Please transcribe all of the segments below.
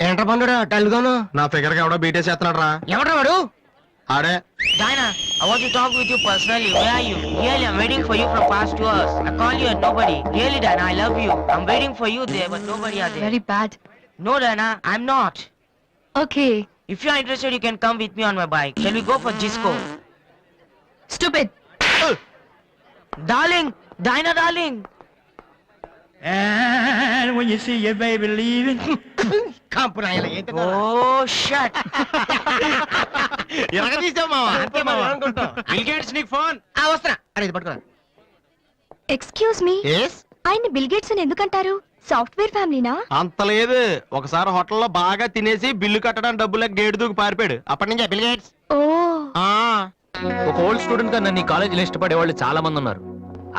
ఏంట్రా పండురా డల్గాను? నా ఫిగర్ కి ఎవడో బీటే చేస్తున్నాడు రా. ఎవడ్రా వాడు? ఆడే. Diana, I want to talk with you personally. Where are you? Really, I'm waiting for you from past 2 hours. I call you and nobody. Really, Diana, I love you. I'm waiting for you there, but nobody are there. Very bad. No, Diana, I'm not. Okay. If you are interested, you can come with me on my bike. Shall we go for disco? Stupid. Darling, Diana, darling. And when you see your baby leaving, కాంపు నాయన ఏంటి? Oh, shut. ఎలాగ తీసావు మావా? అంతే మావా అనుకుంటాం. Bill gates నీకు phone. వస్తున్నా. అరే ఇది పట్టుకోరా. Excuse me. ఎస్. ఆయన బిల్ గేట్స్ అని ఎందుకంటారు? సాఫ్ట్వేర్ ఫ్యామిలీనా? అంత లేదు. ఒకసారి హోటల్లో బాగా తినేసి బిల్లు కట్టడానికి డబ్బులకు గేటు దూకి పారిపోయాడు. అప్పటి నుంచి బిల్ గేట్స్. ఓ. ఒక ఓల్డ్ స్టూడెంట్ గా నన్ను ఈ కాలేజీలో ఇష్టపడే వాళ్ళు చాలా మంది ఉన్నారు.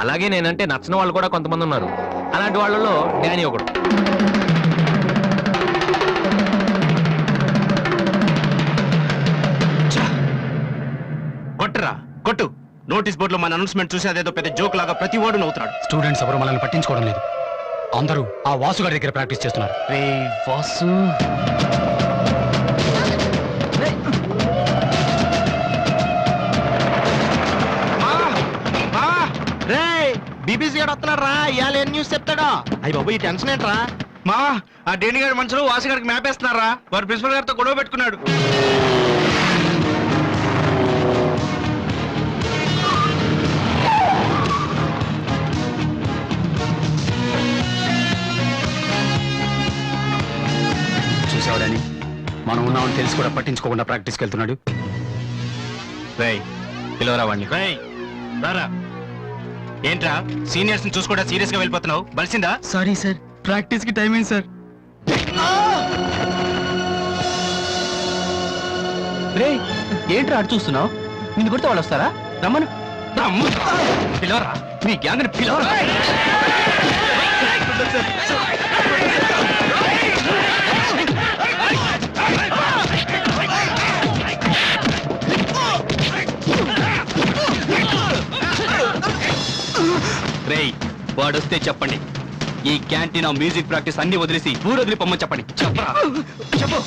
అలాగే నేనంటే నచ్చిన వాళ్ళు కూడా కొంతమంది ఉన్నారు. అలాంటి వాళ్ళలో డానీ ఒకడు. కొట్టురా కొట్టు. నోటీస్ బోర్డులో మన అనౌన్స్మెంట్ చూసి అదేదో పెద్ద జోక్ లాగా ప్రతి వాడు నవ్వుతున్నాడు. స్టూడెంట్స్ ఎవరు మనల్ని పట్టించుకోవడం లేదు. అందరూ ఆ వాసు గారి దగ్గర ప్రాక్టీస్ చేస్తున్నారు. రే వాసు, బీబీసీ గారు వస్తున్నాడు రా. ఇవాళ ఏం న్యూస్ చెప్తాడా? అయ్యి బాబు ఈ టెన్షన్ ఏంట్రా? మా ఆ డేని గారి మనుషులు వాసి గారికి మ్యాప్ వేస్తున్నారా? వారు ప్రిన్సిపల్ గారితో గొడవ పెట్టుకున్నాడు. చూసావడాని మనం ఉన్నామని తెలిసి కూడా పట్టించుకోకుండా ప్రాక్టీస్కి వెళ్తున్నాడు. రేయ్ పిలవరా వాడిని. రేయ్ రారా. ఏంట్రా సీనియర్స్ ని చూసుకోవడా సీరియస్ గా వెళ్ళిపోతున్నావు? బలిసిందా? సారీ సార్, ప్రాక్టీస్ కి టైం అయింది సార్. రే ఏంట్రా అటు చూస్తున్నావు? నిన్ను కొడితే వాళ్ళు వస్తారా? రమ్మను. పిలవరా. నీ గ్యాంగ్ ని పిలవరా. రేయ్ వాడొస్తే చెప్పండి. ఈ క్యాంటీన్ మ్యూజిక్ ప్రాక్టీస్ అన్ని వదిలేసి ఊరొదిలి పొమ్మని చెప్పండి. చెప్పరా చెప్పు.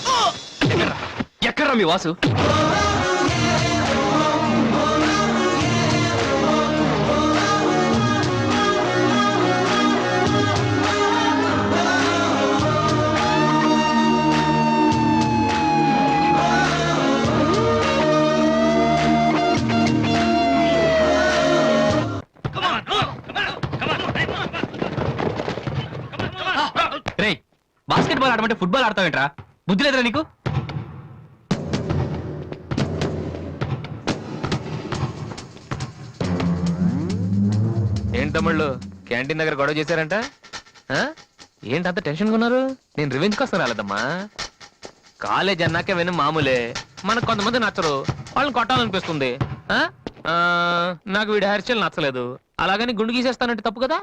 ఎక్కడ్రా మీ వాసు? రేయ్ బాస్కెట్ బాల్ ఆడమంటే ఫుట్బాల్ ఆడతావేంట్రా? బుద్ధి లేదురా నీకు? ఏంటి తమ్ముళ్ళు క్యాంటీన్ దగ్గర గొడవ చేశారంట? ఏంటి అంత టెన్షన్గా ఉన్నారు? నేను రివెంజ్ కోసం రాలేదమ్మా. కాలేజ్ అన్నాకే విని మామూలే. మనకు కొంతమంది నచ్చరు, వాళ్ళని కొట్టాలనిపిస్తుంది. నాకు వీడి హెయిర్ స్టైల్ నచ్చలేదు, అలాగని గుండు గీసేస్తానంటే తప్పు కదా?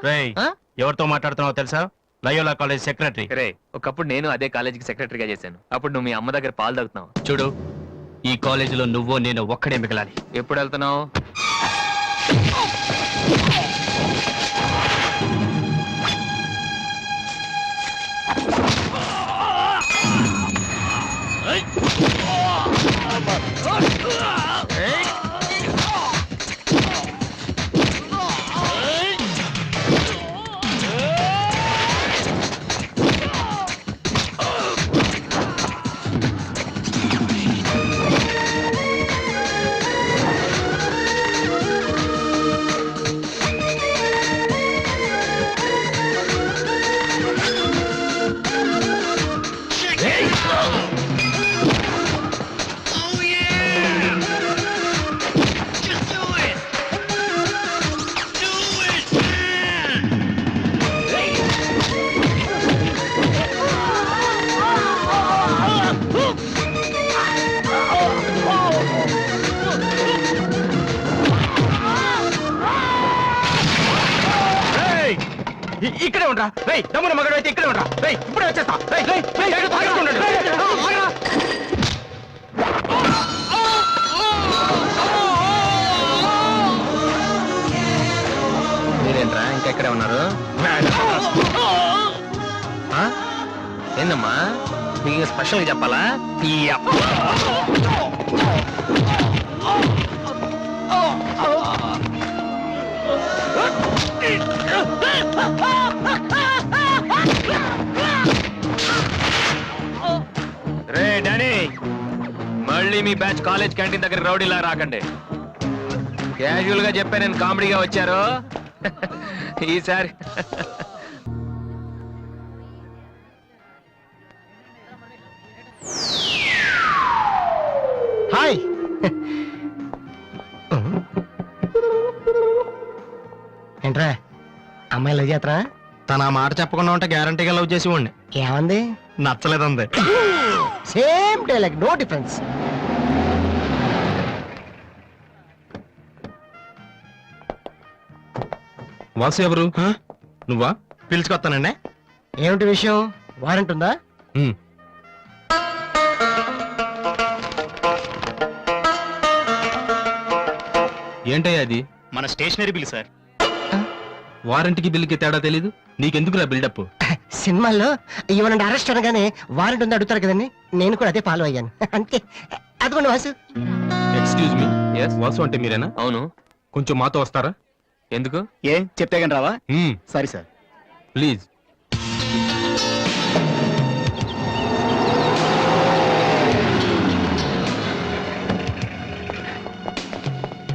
ఎవరితో మాట్లాడుతున్నావో తెలుసా? Loyola college secretary. రే ఒకప్పుడు నేను అదే కాలేజీకి సెక్రటరీగా చేశాను. అప్పుడు నువ్వు మీ అమ్మ దగ్గర పాలు తాగుతున్నావు. చూడు, ఈ కాలేజీలో నువ్వో నేను ఒక్కడే మిగలాలి. ఎప్పుడు వెళ్తున్నావు? ఇక్కడే ఉండరా. రేయ్ దమ్మున మగడు అయితే ఇక్కడే ఉండరా. రేయ్ ఇప్పుడే వచ్చేస్తా. మీరేంట్రా ఇంకా ఇక్కడే ఉన్నారు? ఏందమ్మా మీకు స్పెషల్ చెప్పాలా రే డానీ మళ్ళీ మీ బ్యాచ్ కాలేజ్ క్యాంటీన్ దగ్గర రౌడీలా రాకండి క్యాజువల్ గా చెప్పా నేను కామెడీగా వచ్చారు ఈసారి హాయ్ ఏంట్రా అమ్మాయి లవ్ చేతరా? తన ఆ మాట చెప్పకుండా ఉంటే గ్యారంటీగా లవ్ చేసి ఉండి ఏమంది? నచ్చలేదంది. Same dialogue, no difference. Vasu ఎవరు? నువ్వా? పిలుచుకొస్తానండి. ఏమిటి విషయం? వారెంట్ ఉందా? ఏంటయ్యా అది? మన స్టేషనరీ బిల్ సార్. వారంటీకి బిల్లుకి తేడా తెలీదు నీకెందుకురా బిల్డప్? సినిమాల్లో ఇవ్వనండి అరెస్ట్ అనగానే వారెంట్ ఉందా అడుగుతారు కదండి, నేను కూడా అదే ఫాలో అయ్యాను అంతే. అదిగోండి Vasu. Excuse me, Yes? Vasu అంటే మీరేనా? అవును కొంచెం మాతో వస్తారా? ఎందుకు ఏ చెప్తే కానీ రావా? Sorry sir. ప్లీజ్.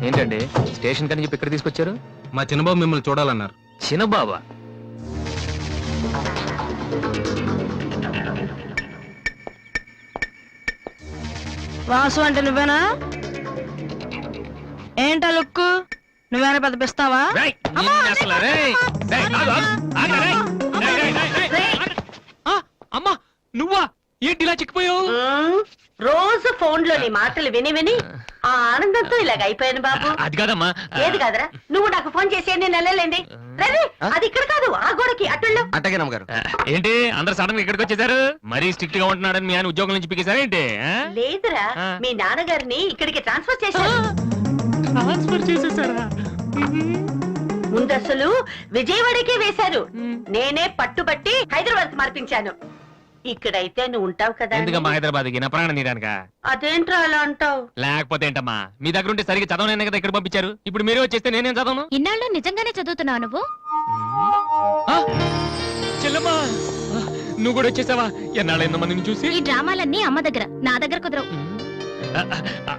ఏంటండి స్టేషన్ కని చెప్పి ఇక్కడ తీసుకొచ్చారు? మా చిన్నబాబు మిమ్మల్ని చూడాలన్నారు. చిన్నబాబా? వాసు అంటే నువ్వేనా? ఏంటా లుక్కు? నువ్వేనా పెద్ద పిస్తావా? రేయ్, నిన్ను అసలు, రేయ్, రేయ్, ఆగు, ఆగు, ఆగు, రేయ్, రేయ్, రేయ్, రేయ్, రేయ్. ఆ, అమ్మా నువ్వా? ఏంటి ఇలా చిక్కిపోయావు? రోజు ఫోన్ లో నీ మాటలు విని విని ఆ ఆనందంతో ఇలాగ అయిపోయాను బాబు. అది కాదమ్మా. ఏది కాదురా, నువ్వు నాకు ఫోన్ చేసి ఎన్ని నెలలేండి. రవి, అది ఇక్కడ కాదు, ఆ గోడకి అటుళ్ళు. అట్టగే నమ్మగారు. ఏంటి అందరు సడన్ గా ఇక్కడికి వచ్చేసారు? మరీ స్ట్రిక్ట్ గా ఉంటున్నాడని మీ ఆయన ఉద్యోగం నుంచి పిక్కేశారా ఏంటి? లేదురా, మీ నాన్నగారిని ఇక్కడికి ట్రాన్స్ఫర్ చేశారు. ట్రాన్స్ఫర్ చేసేసారా? ముందు అసలు విజయవాడకే వేశారు. నేనే పట్టుబట్టి హైదరాబాద్ మార్పించాను. ఇక్కడైతే నువ్వు ఉంటావు కదా అని. ఎందుకమ్మా హైదరాబాద్కి నా ప్రాణం తీయడానికా? అదేంట్రా అలా అంటావు? లేకపోతే ఏంటమ్మా, మీ దగ్గర ఉంటే సరిగ్గా చదవనైనా కదా ఇక్కడ పంపించారు. ఇప్పుడు మీరే వచ్చేస్తే నేనేం చదవను? ఇన్నాళ్ళు నిజంగానే చదువుతున్నావు నువ్వు? ఆ, చెల్లమ్మా ఆ, నువ్వు కూడా వచ్చేసావా? ఎన్నాళ్ళైందో మందిని చూసి. ఈ డ్రామాలన్నీ అమ్మ దగ్గర, నా దగ్గర కుదరవు. ఆ, ఆ,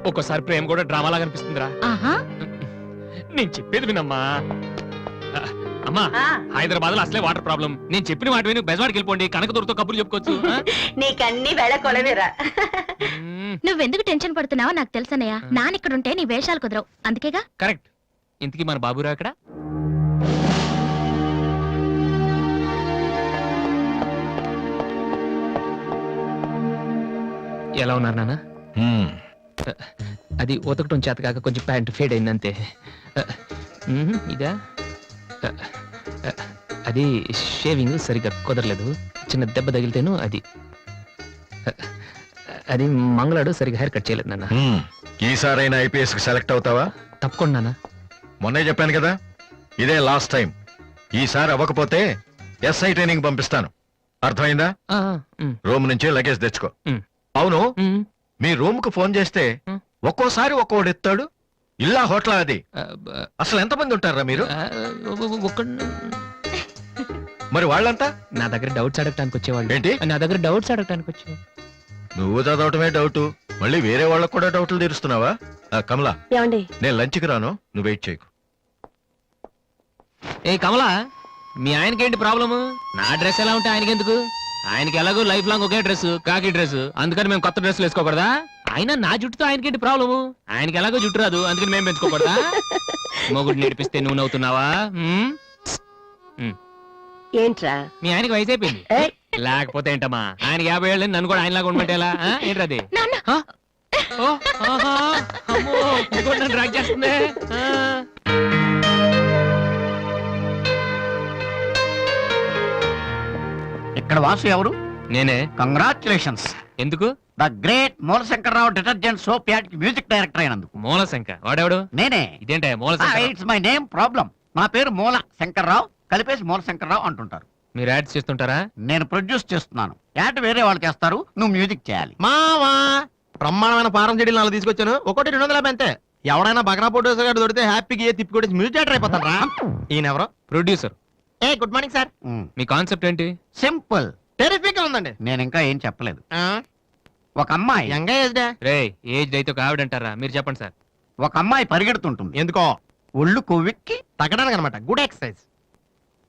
ఒక్కోసారి ప్రేమ కూడా డ్రామాలాగా అనిపిస్తుందిరా. ఆహా, నేను చెప్పేది వినమ్మా. ఆ, అమ్మా ఆ. హైదరాబాద్ లో అసలే వాటర్ ప్రాబ్లం. నేను చెప్పిన మాట విని బెజవాడికి వెళ్ళిపోండి, కనకదుర్తో కబుర్లు చెప్పుకోవచ్చు. ఆ? నీకన్నీ వేళ కొలవేరా. మ్మ్, నువ్వెందుకు టెన్షన్ పడుతున్నావో నాకు తెలుసనయ్య. నానిక్కడుంటే నీ వేషాలు కుదరవు, అందుకేగా. కరెక్ట్. ఇంతకీ మన బాబురా అక్కడ? ఎలా ఉన్నారు నాన్న? అది ఉతకటం చేత కాక కొంచెం ప్యాంట్ ఫేడ్ అయిందంతే. ఇదా? అది షేవింగ్ సరిగ్గా కుదరలేదు, చిన్న దెబ్బ తగిలితేను. అది అది మంగళాడు సరిగ్గా హెయిర్ కట్ చేయలేదు నాన్న. ఈసారైనా ఐపీఎస్ కి సెలెక్ట్ అవుతావా? తప్పకుండా నాన్న. మొన్నే చెప్పాను కదా, ఇదే లాస్ట్ టైం. ఈసారి అవ్వకపోతే ఎస్ఐ ట్రైనింగ్ పంపిస్తాను. అర్థమైందా? ఆ, ఉమ్, రూమ్ నుంచి లగేజ్ తెచ్చుకో. ఉమ్. అవును, ఉమ్, మీ రూమ్ కు ఫోన్ చేస్తే ఒక్కోసారి ఒక్కోడు ఎత్తాడు. ఇల్లా హోటల్ అది? ఆ, బ- అసలు ఎంతమంది ఉంటారా మీరు? ఆ, మరి వాళ్ళంతా నా దగ్గర డౌట్స్ అడగటానికి వచ్చేవాళ్ళు. ఏంటి? నా దగ్గర డౌట్స్ అడగటానికి వచ్చేవాళ్ళు. నువ్వు చదవటమే డౌట్, మళ్ళీ వేరే వాళ్ళకు కూడా డౌట్లు తీరుస్తున్నావా? కమలా, ఏమండి? నేను లంచ్కి రాను, నువ్వు వెయిట్ చేయకు. ఏ కమలా, మీ ఆయనకేంటి ప్రాబ్లము? నా డ్రెస్ ఎలా ఉంటే ఆయనకి ఎందుకు? ఆయనకి ఎలాగో లైఫ్ లాంగ్ ఒకే డ్రెస్, కాకి డ్రెస్, అందుకని మేము కొత్త డ్రెస్సులు వేసుకోకూడదా? ఆయన నా జుట్టుతో ఆయనకేంటి ప్రాబ్లము? ఆయనకి ఎలాగో జుట్టు రాదు, అందుకని మేము పెంచుకోకూడదా? మొగుడు నేర్పిస్తే నువ్వు నవ్వుతున్నావా? ఏంట్రా? మీ ఆయనకి వయసు అయిపోయింది. ఏయ్. లేకపోతే ఏంటమ్మా, ఆయన 50 ఏళ్ళు నన్ను కూడా ఆయనలాగా ఉండమంటే ఎలా? ఏంటది? నాన్న. ఓ, ఆహా, అమ్మో, ఇంకోటి నన్ను డ్రాగ్ చేస్తుంది. ఆ. ఇక్కడ వాసు ఎవరు? నేనే. కంగ్రాచులేషన్స్. ఎందుకు? The great Mulashankararao detergent soap ad music director అయినందుకు. మూలశంక వాడెవడు? నేనే. ఇదేంటే Mulashanka? It's my name problem. నా పేరు మూల శంకర్రావు, కలిపేసి మూల శంకర్రావు అంటుంటారు. మీరు యాడ్స్ చేస్తుంటారా? నేను ప్రొడ్యూస్ చేస్తున్నాను. యాడ్ వేరే వాళ్ళు చేస్తారు, నువ్వు మ్యూజిక్ చేయాలి. మావా బ్రహ్మాండమైన పారం చెడీలు 4 తీసుకొచ్చాను. ఒకటి 250 అంతే. ఎవడైనా బగ్రా ఫోటోస్ గారు దొరికితే హ్యాపీగా ఏ తిప్పి కొట్టేసి మ్యూజిక్ డైరెక్టర్ అయిపోతాను రా. ఈయన ఎవరో producer. A good morning sir. Me concept ఏంటి? సింపుల్. టెరిఫిక్ గా ఉందండి. నేను ఇంకా ఏం చెప్పలేదు. ఒక అమ్మాయి యంగ్ ఏజ్ రే ఏజ్ అయితే ఒక ఆవిడ అంటారా? మీరు చెప్పండి సార్. ఒక అమ్మాయి పరిగెడుతుంటుంది. ఎందుకో ఒళ్ళు కొవ్వెక్కి. తగ్గడానికి అనమాట. Good exercise.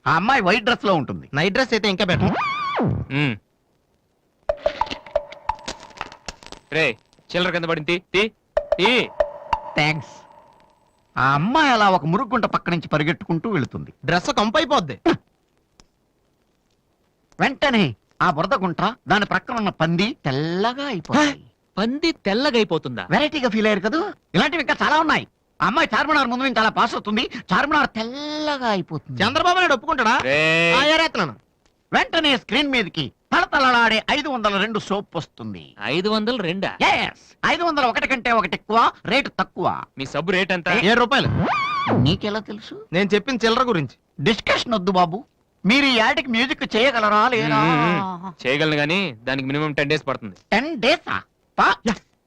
ఆ అమ్మాయి వైట్ డ్రెస్ లో ఉంటుంది. నైట్ డ్రెస్ అయితే ఇంకా బెటర్. మ్మ్. రే చిల్లర కింద పడింది. తీ, తీ. థ్యాంక్స్. ఆ అమ్మాయి అలా ఒక మురుగుంట పక్క నుంచి పరిగెట్టుకుంటూ వెళుతుంది. డ్రెస్ కంపు అయిపోద్ది. వెంటనే ఆ బురద గుంట దాని ప్రక్కన ఉన్న పంది తెల్లగా అయిపోతుంది. పంది తెల్లగా అయిపోతుందా? వెరైటీగా ఫీల్ అయ్యారు కదా. ఇలాంటివి ఇంకా చాలా ఉన్నాయి. ఆ అమ్మాయి చార్మినార్ ముందు నుంచి అలా పాస్ అవుతుంది. చార్మినార్ తెల్లగా అయిపోతుంది. చంద్రబాబు నాయుడు ఒప్పుకుంటాడా? రేయ్. ఆ, ఏరేస్తున్నాను. వెంటనే స్క్రీన్ మీదకి తలతలలాడే 502 సోప్ వస్తుంది. 502? Yes, 501 కంటే ఒకటి ఎక్కువ, రేటు తక్కువ. మీ సబ్బు రేట్ ఎంత? 7 రూపాయలు. నీకెలా తెలుసు? నేను చెప్పిన చిల్లర గురించి. డిస్కషన్ వద్దు బాబు. మీరు ఈ యాడ్కి మ్యూజిక్ చేయగలరా లేదా? చేయగలను గానీ దానికి మినిమం 10 days పడుతుంది. 10 days?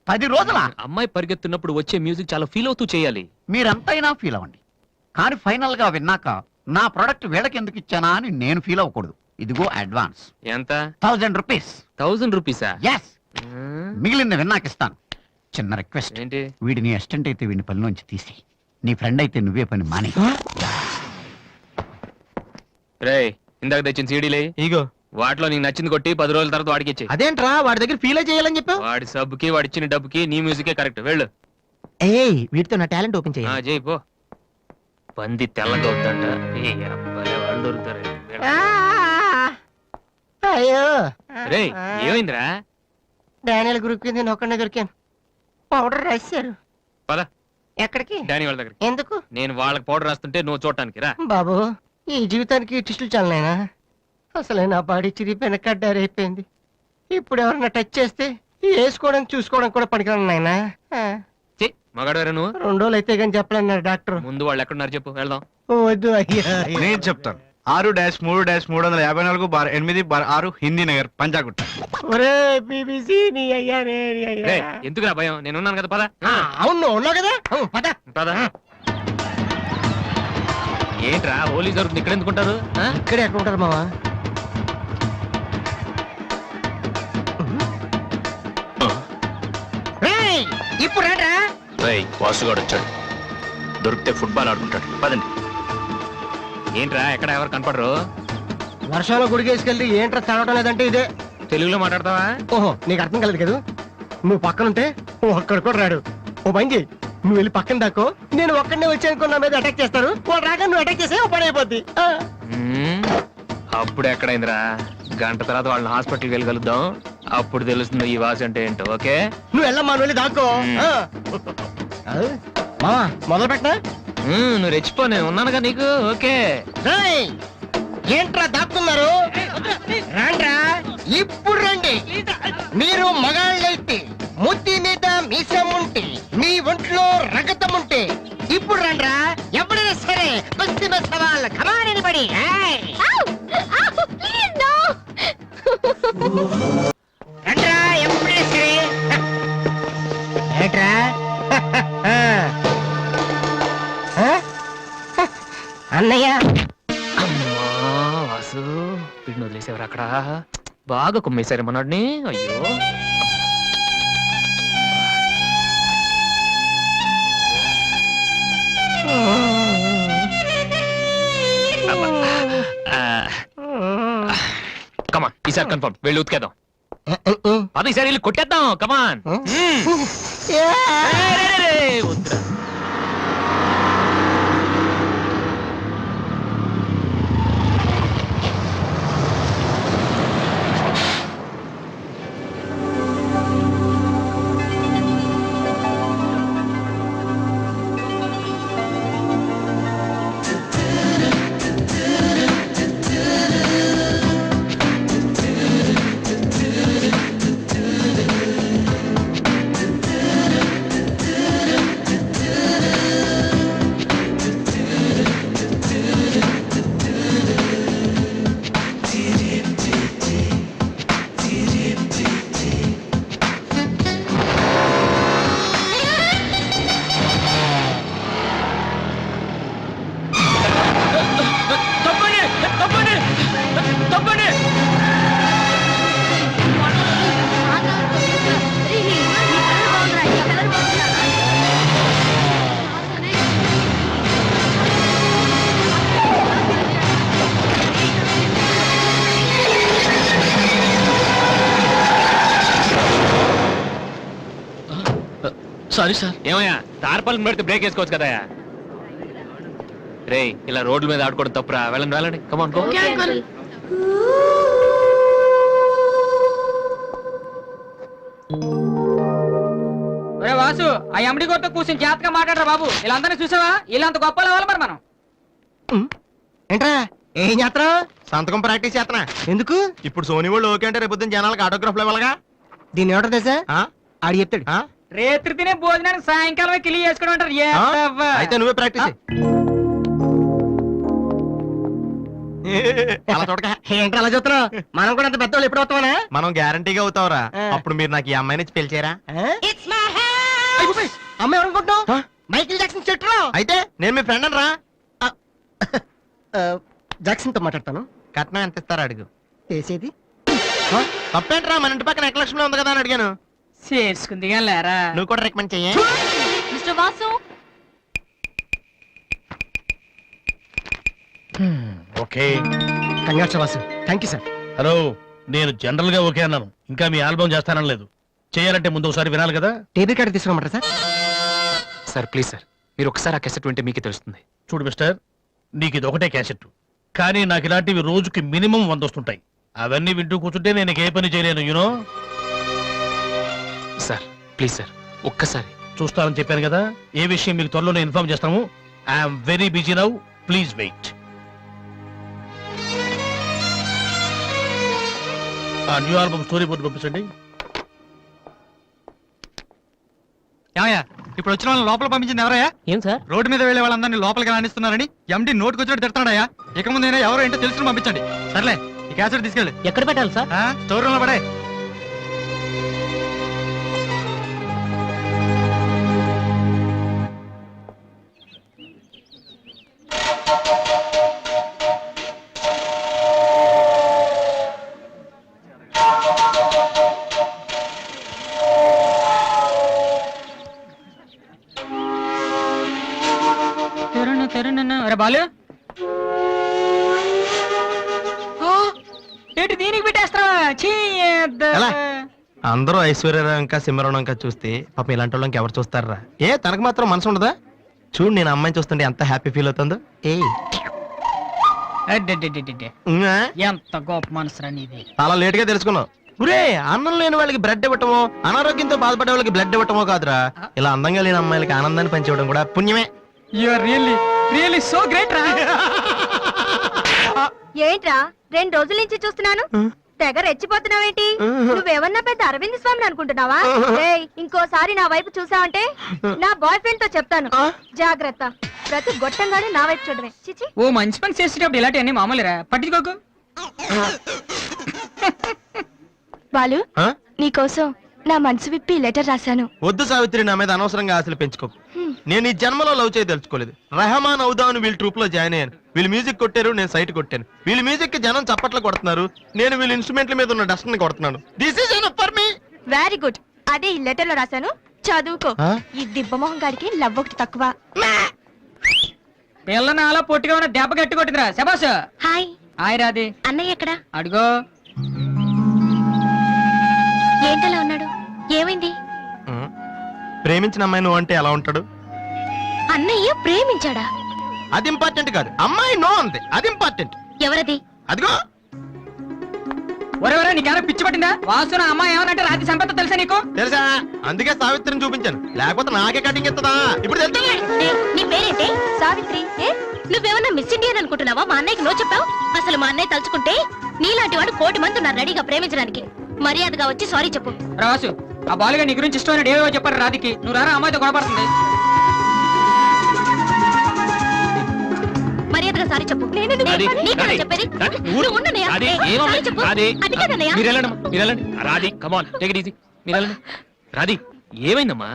10 రోజుల? అమ్మాయి పరిగెత్తున్నప్పుడు వచ్చే మ్యూజిక్ చాలా ఫీల్ అవుతూ చేయాలి. మీరంతైనా ఫీల్ అవ్వండి, కానీ ఫైనల్ గా విన్నాక నా ప్రొడక్ట్ వీళ్ళకి ఎందుకు ఇచ్చానా అని నేను ఫీల్ అవ్వకూడదు. ఇదిగో అడ్వాన్స్. ఎంత? 1000 రూపీస్. 1000 రూపీసా? ఎస్. మిగిలింది విన్నాక ఇస్తాను. చిన్న రిక్వెస్ట్. ఏంటి? వీడిని అసిస్టెంట్ అయితే వీడిని పనిలోంచి తీసి, నీ ఫ్రెండ్ అయితే నువ్వే పని మాని. రే ఇందాక తెచ్చిన సీడీలే ఇగో వాటిలో నీకు నచ్చింది కొట్టి 10 రోజుల తర్వాత వాడికి ఇచ్చే. అదేంట్రా వాడి దగ్గర ఫీల్ చేయాలని చెప్పావు? వాడి సబ్బుకి వాడి ఇచ్చిన డబ్బుకి నీ మ్యూజికే కరెక్ట్. వెళ్ళు. ఏయ్ వీటితో నా టాలెంట్ ఓపెన్ ఆ, చేయాలి. చేయి పో. పంది తెల్లగా అవుతుందంట. ఏ అబ్బాయి వాళ్ళు దొరుకుతారు. అయ్యో రే ఏమైందిరా? డానియల్ గ్రూప్ కింద నేను ఒక్కడనే దొరికాను. పౌడర్ రాశారు. పద ఎక్కడికి? డానీ వాళ్ళ దగ్గరికి. ఎందుకు? నేను వాళ్ళకి పౌడర్ రాస్తుంటే నువ్వు చూడటానికి రా. బాబు ఈ జీవితానికి టిస్టులు చాలనైనా. అసలే నా బాడీ చిరిగిపోయిన కడ్డారైపోయింది. ఇప్పుడు ఎవరన్నా టచ్ చేస్తే వేసుకోవడం చూసుకోవడం కూడా పనికిరాను నాయనా. మగాడవరా నువ్వు? 2 రోజులు అయితే కానీ చెప్పలేన్నారు డాక్టర్. ముందు వాళ్ళు ఎక్కడున్నారు చెప్పు, వెళ్దాం. వద్దు అయ్యా. నేను చెప్తాను. 6-3-350-8/6 హిందీ నగర్ పంజాగుట్ట. ఒరే బీబీసీ నీ అయ్యా నీ అయ్యా. రే ఎందుకురా భయం, నేను ఉన్నాను కదా. పద. అవును ఉన్నావు కదా. పద. పద. ఏంట్రా హోలీ జరుగుతుంది ఇక్కడ ఎందుకుంటారు? ఇక్కడే ఎక్కడ ఉంటారు మావా? ఇప్పుడు రా. వాసుగాడు వచ్చాడు. దొరికితే ఫుట్బాల్ ఆడుకుంటాడు. పదండి. ఏంట్రా ఎక్కడ ఎవరు కనపడరు? వర్షంలో గుడికేసుకెళ్ళి ఏంట్రా చదవటం లేదంటే ఇదే. తెలుగులో మాట్లాడతావా? ఓహో నీకు అర్థం కలదు కదా. నువ్వు పక్కనుంటే ఒక్కడ కూడా రాడు. ఓ పని చెయ్యి, నువ్వు వెళ్ళి పక్కన దాకో. నేను ఒక్కడనే వచ్చానుకో నా మీద అటాక్ చేస్తారు. వాళ్ళు రాక నువ్వు అటాక్ చేసే పని అయిపోద్ది. అప్పుడు ఎక్కడైందిరా? గంట తర్వాత వాళ్ళని హాస్పిటల్కి వెళ్ళగలుగుతాం. అప్పుడు తెలుస్తుంది ఈ వాసి అంటే ఏంటో. ఓకే నువ్వు వెళ్ళమ్మా, నువ్వు వెళ్ళి దాక్కో. మావా మొదలు పెట్టనా? నువ్వు రెచ్చిపో, నేను ఉన్నానుగా నీకు. ఓకే ఏంట్రా దాక్కున్నారు? రండ్రా ఇప్పుడు రండి. మీరు మగాళ్ళైతే ముద్ది మీద మీసం ఉంటే, మీ ఒంట్లో రగతం ఉంటే ఇప్పుడు రండ్రా. ఎవరైనా సరే బస్తీ సవాల్ కమానని పడి రండ్రా. ఎప్పుడైనా సరే ఏట్రా అన్నయ్య. వాసు వీడిని వదిలేసేవారు అక్కడ. బాగా కుమ్మేశారు మనోడిని. అయ్యో కమాన్, ఈసారి కన్ఫర్మ్ వెళ్ళి ఉతికేద్దాం. అది ఈసారి వెళ్ళి కొట్టేద్దాం. కమాన్. వద్దురా. Sorry sir. ఏమయ్యా తార్పాలను పెడితే బ్రేక్ వేసుకోవచ్చు కదా. రే ఇలా రోడ్ల మీద ఆడుకోవడం తప్పురా. వెళ్ళండి వెళ్ళండి, కమాన్ గో. ఒరే వాసు, ఆ ఎండి కొడుతో కూర్చొని జాగ్రత్తగా మాట్లాడరా బాబు. వీళ్ళందరినీ చూసావా? వీళ్ళంత గొప్ప అవ్వాలి మరి మనం. ఏంట్రా ఏం చేస్తున్నావు? సంతకం ప్రాక్టీస్ చేస్తున్నా. ఎందుకు? ఇప్పుడు సోనీ వాళ్ళు ఓకే అంటే రేపు పొద్దున్న జనాలకు ఆటోగ్రాఫ్లు ఇవ్వాలిగా. దీన్ని ఏమంటారు తెలుసా? ఆ? ఆడి చెప్తాడు. ఆ? రేత్రి తినే భోజనానికి సాయంకాలమే కిలి చేసుకోవడం అంటారు. ఏ ఆ? అవ్వ. అయితే నువ్వే ప్రాక్టీస్ చెయ్. అలా చూడక. ఏంట్రా అలా చూస్తున్నావు? మనం కూడా అంత పెద్దవాళ్ళు ఎప్పుడు వస్తామనా? మనం గ్యారంటీగా అవుతావురా. ఆ. అప్పుడు మీరు నాకు ఈ అమ్మాయిని ఇచ్చి పిలిచారా? అమ్మ ఎవరనుకుంటున్నావు? మైకిల్ జాక్సన్ చెట్టు. అయితే నేను మీ ఫ్రెండ్ రా. జాక్సన్ తో మాట్లాడతాను. కట్నం ఎంత ఇస్తారా అడుగు. చేసేది తప్పేంట్రా, మన ఇంటి పక్కన ఎక్లక్ష్మి ఉంది కదా అని అడిగాను. చేసుకుంది కానీ లేరా. నువ్వు కూడా రికమెండ్ చెయ్యి. Mister Vasu, okay. Congrats Vasu. Thank you sir. Hello, నేను జనరల్ గా ఓకే అన్నాను. ఇంకా మీ ఆల్బమ్ చేస్తానని లేదు. చేయాలంటే ముందు ఒకసారి వినాలి కదా. టేబుల్ కార్డు తీసుకురమ్మంటారా సార్? సార్ ప్లీజ్ సార్, మీరు ఒకసారి ఆ కెసెట్ వింటే మీకే తెలుస్తుంది. చూడు మిస్టర్, నీకు ఇది ఒకటే క్యాసెట్, కానీ నాకు ఇలాంటివి రోజుకి మినిమం 100 వస్తుంటాయి. అవన్నీ వింటూ కూర్చుంటే నేను ఏ పని చేయలేను. యూనో. సార్ ప్లీజ్ సార్, ఒక్కసారి. చూస్తానని చెప్పాను కదా. ఏ విషయం మీకు త్వరలోనే ఇన్ఫార్మ్ చేస్తాము. I'm very busy now, please wait. ఆ న్యూ ఆల్బమ్ స్టోరీ బోర్డు పంపించండి. ఇప్పుడు వచ్చిన వాళ్ళని లోపల పంపించింది ఎవరయ్యా? ఏం సార్? రోడ్డు మీద వెళ్లే వాళ్ళందరినీ లోపలికి రాణిస్తున్నారని ఎండి నోటుకు వచ్చినట్టు తిడతాడయ్యా. ఇక ముందైనా ఎవరో ఏంటో తెలుసుకుని పంపించండి. సర్లే, ఈ క్యాసెట్ తీసుకెళ్ళి ఎక్కడ పెట్టాలి సార్? స్టోర్ రూమ్ లో పడే. అరే బాలు, ఏంటి దీనికి పెట్టేస్తావా? ఎలా? అందరూ ఐశ్వర్యరావు ఇంకా సింహరావు ఇంకా చూస్తే పాపం ఇలాంటి వాళ్ళకి ఎవరు చూస్తారా? ఏ తనకు మాత్రం మనసు ఉండదా? చూడు, నేను అమ్మాయిని చూస్తుంటే ఎంత హ్యాపీ ఫీల్ అవుతుందో. ఏ ఎంత గొప్ప మనసురా నీది. చాలా లేట్ గా తెలుసుకున్నావు. ఒరే, అన్నం లేని వాళ్ళకి బ్లడ్ ఇవ్వటమో, అనారోగ్యంతో బాధపడే వాళ్ళకి బ్లడ్ ఇవ్వటమో కాదురా, ఇలా అందంగా లేని అమ్మాయిలకి ఆనందాన్ని పంచివ్వడం కూడా పుణ్యమే. You are really so great రా. ఏంట్రా 2 రోజుల నుంచి చూస్తున్నాను, తెగ రెచ్చిపోతున్నావేంటి? నువ్వేమన్నా పెద్ద అరవింద్ స్వామిని అనుకుంటున్నావా? ఏయ్, ఇంకోసారి నా వైపు చూసావంటే నా బాయ్ ఫ్రెండ్ తో చెప్తాను. జాగ్రత్త. ప్రతి గొట్టంగానే నా వైపు చూడమే. చిచి. ఓ మంచి పని చేసేటప్పుడు ఇలాంటివన్నీ మామూలురా, పట్టించుకోకు. బాలు, ఆ? నీకోసం నా మనసు విప్పి లెటర్ రాశాను. వద్దు సావిత్రి, నా మీద అనవసరంగా ఆశలు పెంచుకోకు. నేను ఈ జన్మలో లవ్ చేయ తెలుసుకోలేదు. రెహమాన్ అవుదామని వీళ్ళ ట్రూప్ లో జాయిన్ అయ్యాను. వీళ్ళు మ్యూజిక్ కొట్టారు, నేను సైట్ కొట్టాను. వీళ్ళ మ్యూజిక్ కి జనం చప్పట్లు కొడుతున్నారు, నేను వీళ్ళ ఇన్స్ట్రుమెంట్ల మీద ఉన్న డస్ట్ ని కొడుతున్నాను. This is enough for me. Very good. అదే ఈ లెటర్ లో రాశాను, చదువుకో. ఆ? ఈ దిబ్బమోహం గారికి లవ్ ఒకటి తక్కువ. పిల్లని అలా పొట్టిగా ఉన్న దెబ్బ గట్టి కొట్టిందిరా. శబాష్. హాయ్. హాయ్ రాది. అన్నయ్య ఎక్కడా? అడుగో. ఏంటలా ఉన్నాడు? ఏమైంది? ప్రేమించిన అమ్మాయి నువ్వు అంటే ఎలా ఉంటాడు? అన్నయ్య ప్రేమించాడా? అది ఇంపార్టెంట్ కాదు, అమ్మాయి నో అంది, అది ఇంపార్టెంట్. ఎవరది? అదిగో. ఒరే నీకేమైనా పిచ్చి పట్టిందా? వాసు అమ్మాయి ఏమనంటే రాత్రి సంపద తెలుసా నీకు? తెలుసా, అందుకే సావిత్రిని చూపించాను, లేకపోతే నాకే కటింగ్ ఇస్తుందా? ఇప్పుడు తెలుసా? నీ పేరేంటి? సావిత్రి. నువ్వేమన్నా మిస్ ఇండియన్ అనుకుంటున్నావా? మా అన్నయ్యకి నో చెప్పావు. అసలు మా అన్నయ్య తలుచుకుంటే నీలాంటి వాడు 1,000,000 మంది ఉన్నారు రెడీగా ప్రేమించడానికి. మర్యాదగా వచ్చి సారీ చెప్పు. రాసు, ఆ బాలుగా నీ గురించి ఇష్టమైన ఏవో చెప్పారు రాధికి. నువ్వు రారా, అమ్మాయితో గొడవపడుతుంది. మర్యాదగా సారీ చెప్పు. నీకన్నా చెప్పేది. నువ్వు ఉండనయ్యా. సారీ చెప్పు. అది కాదన్నయ్యా. రాధి, కమాన్, టేక్ ఇట్ ఈజీ. మీరు వెళ్ళండి. రాధి, ఏమైందమ్మా?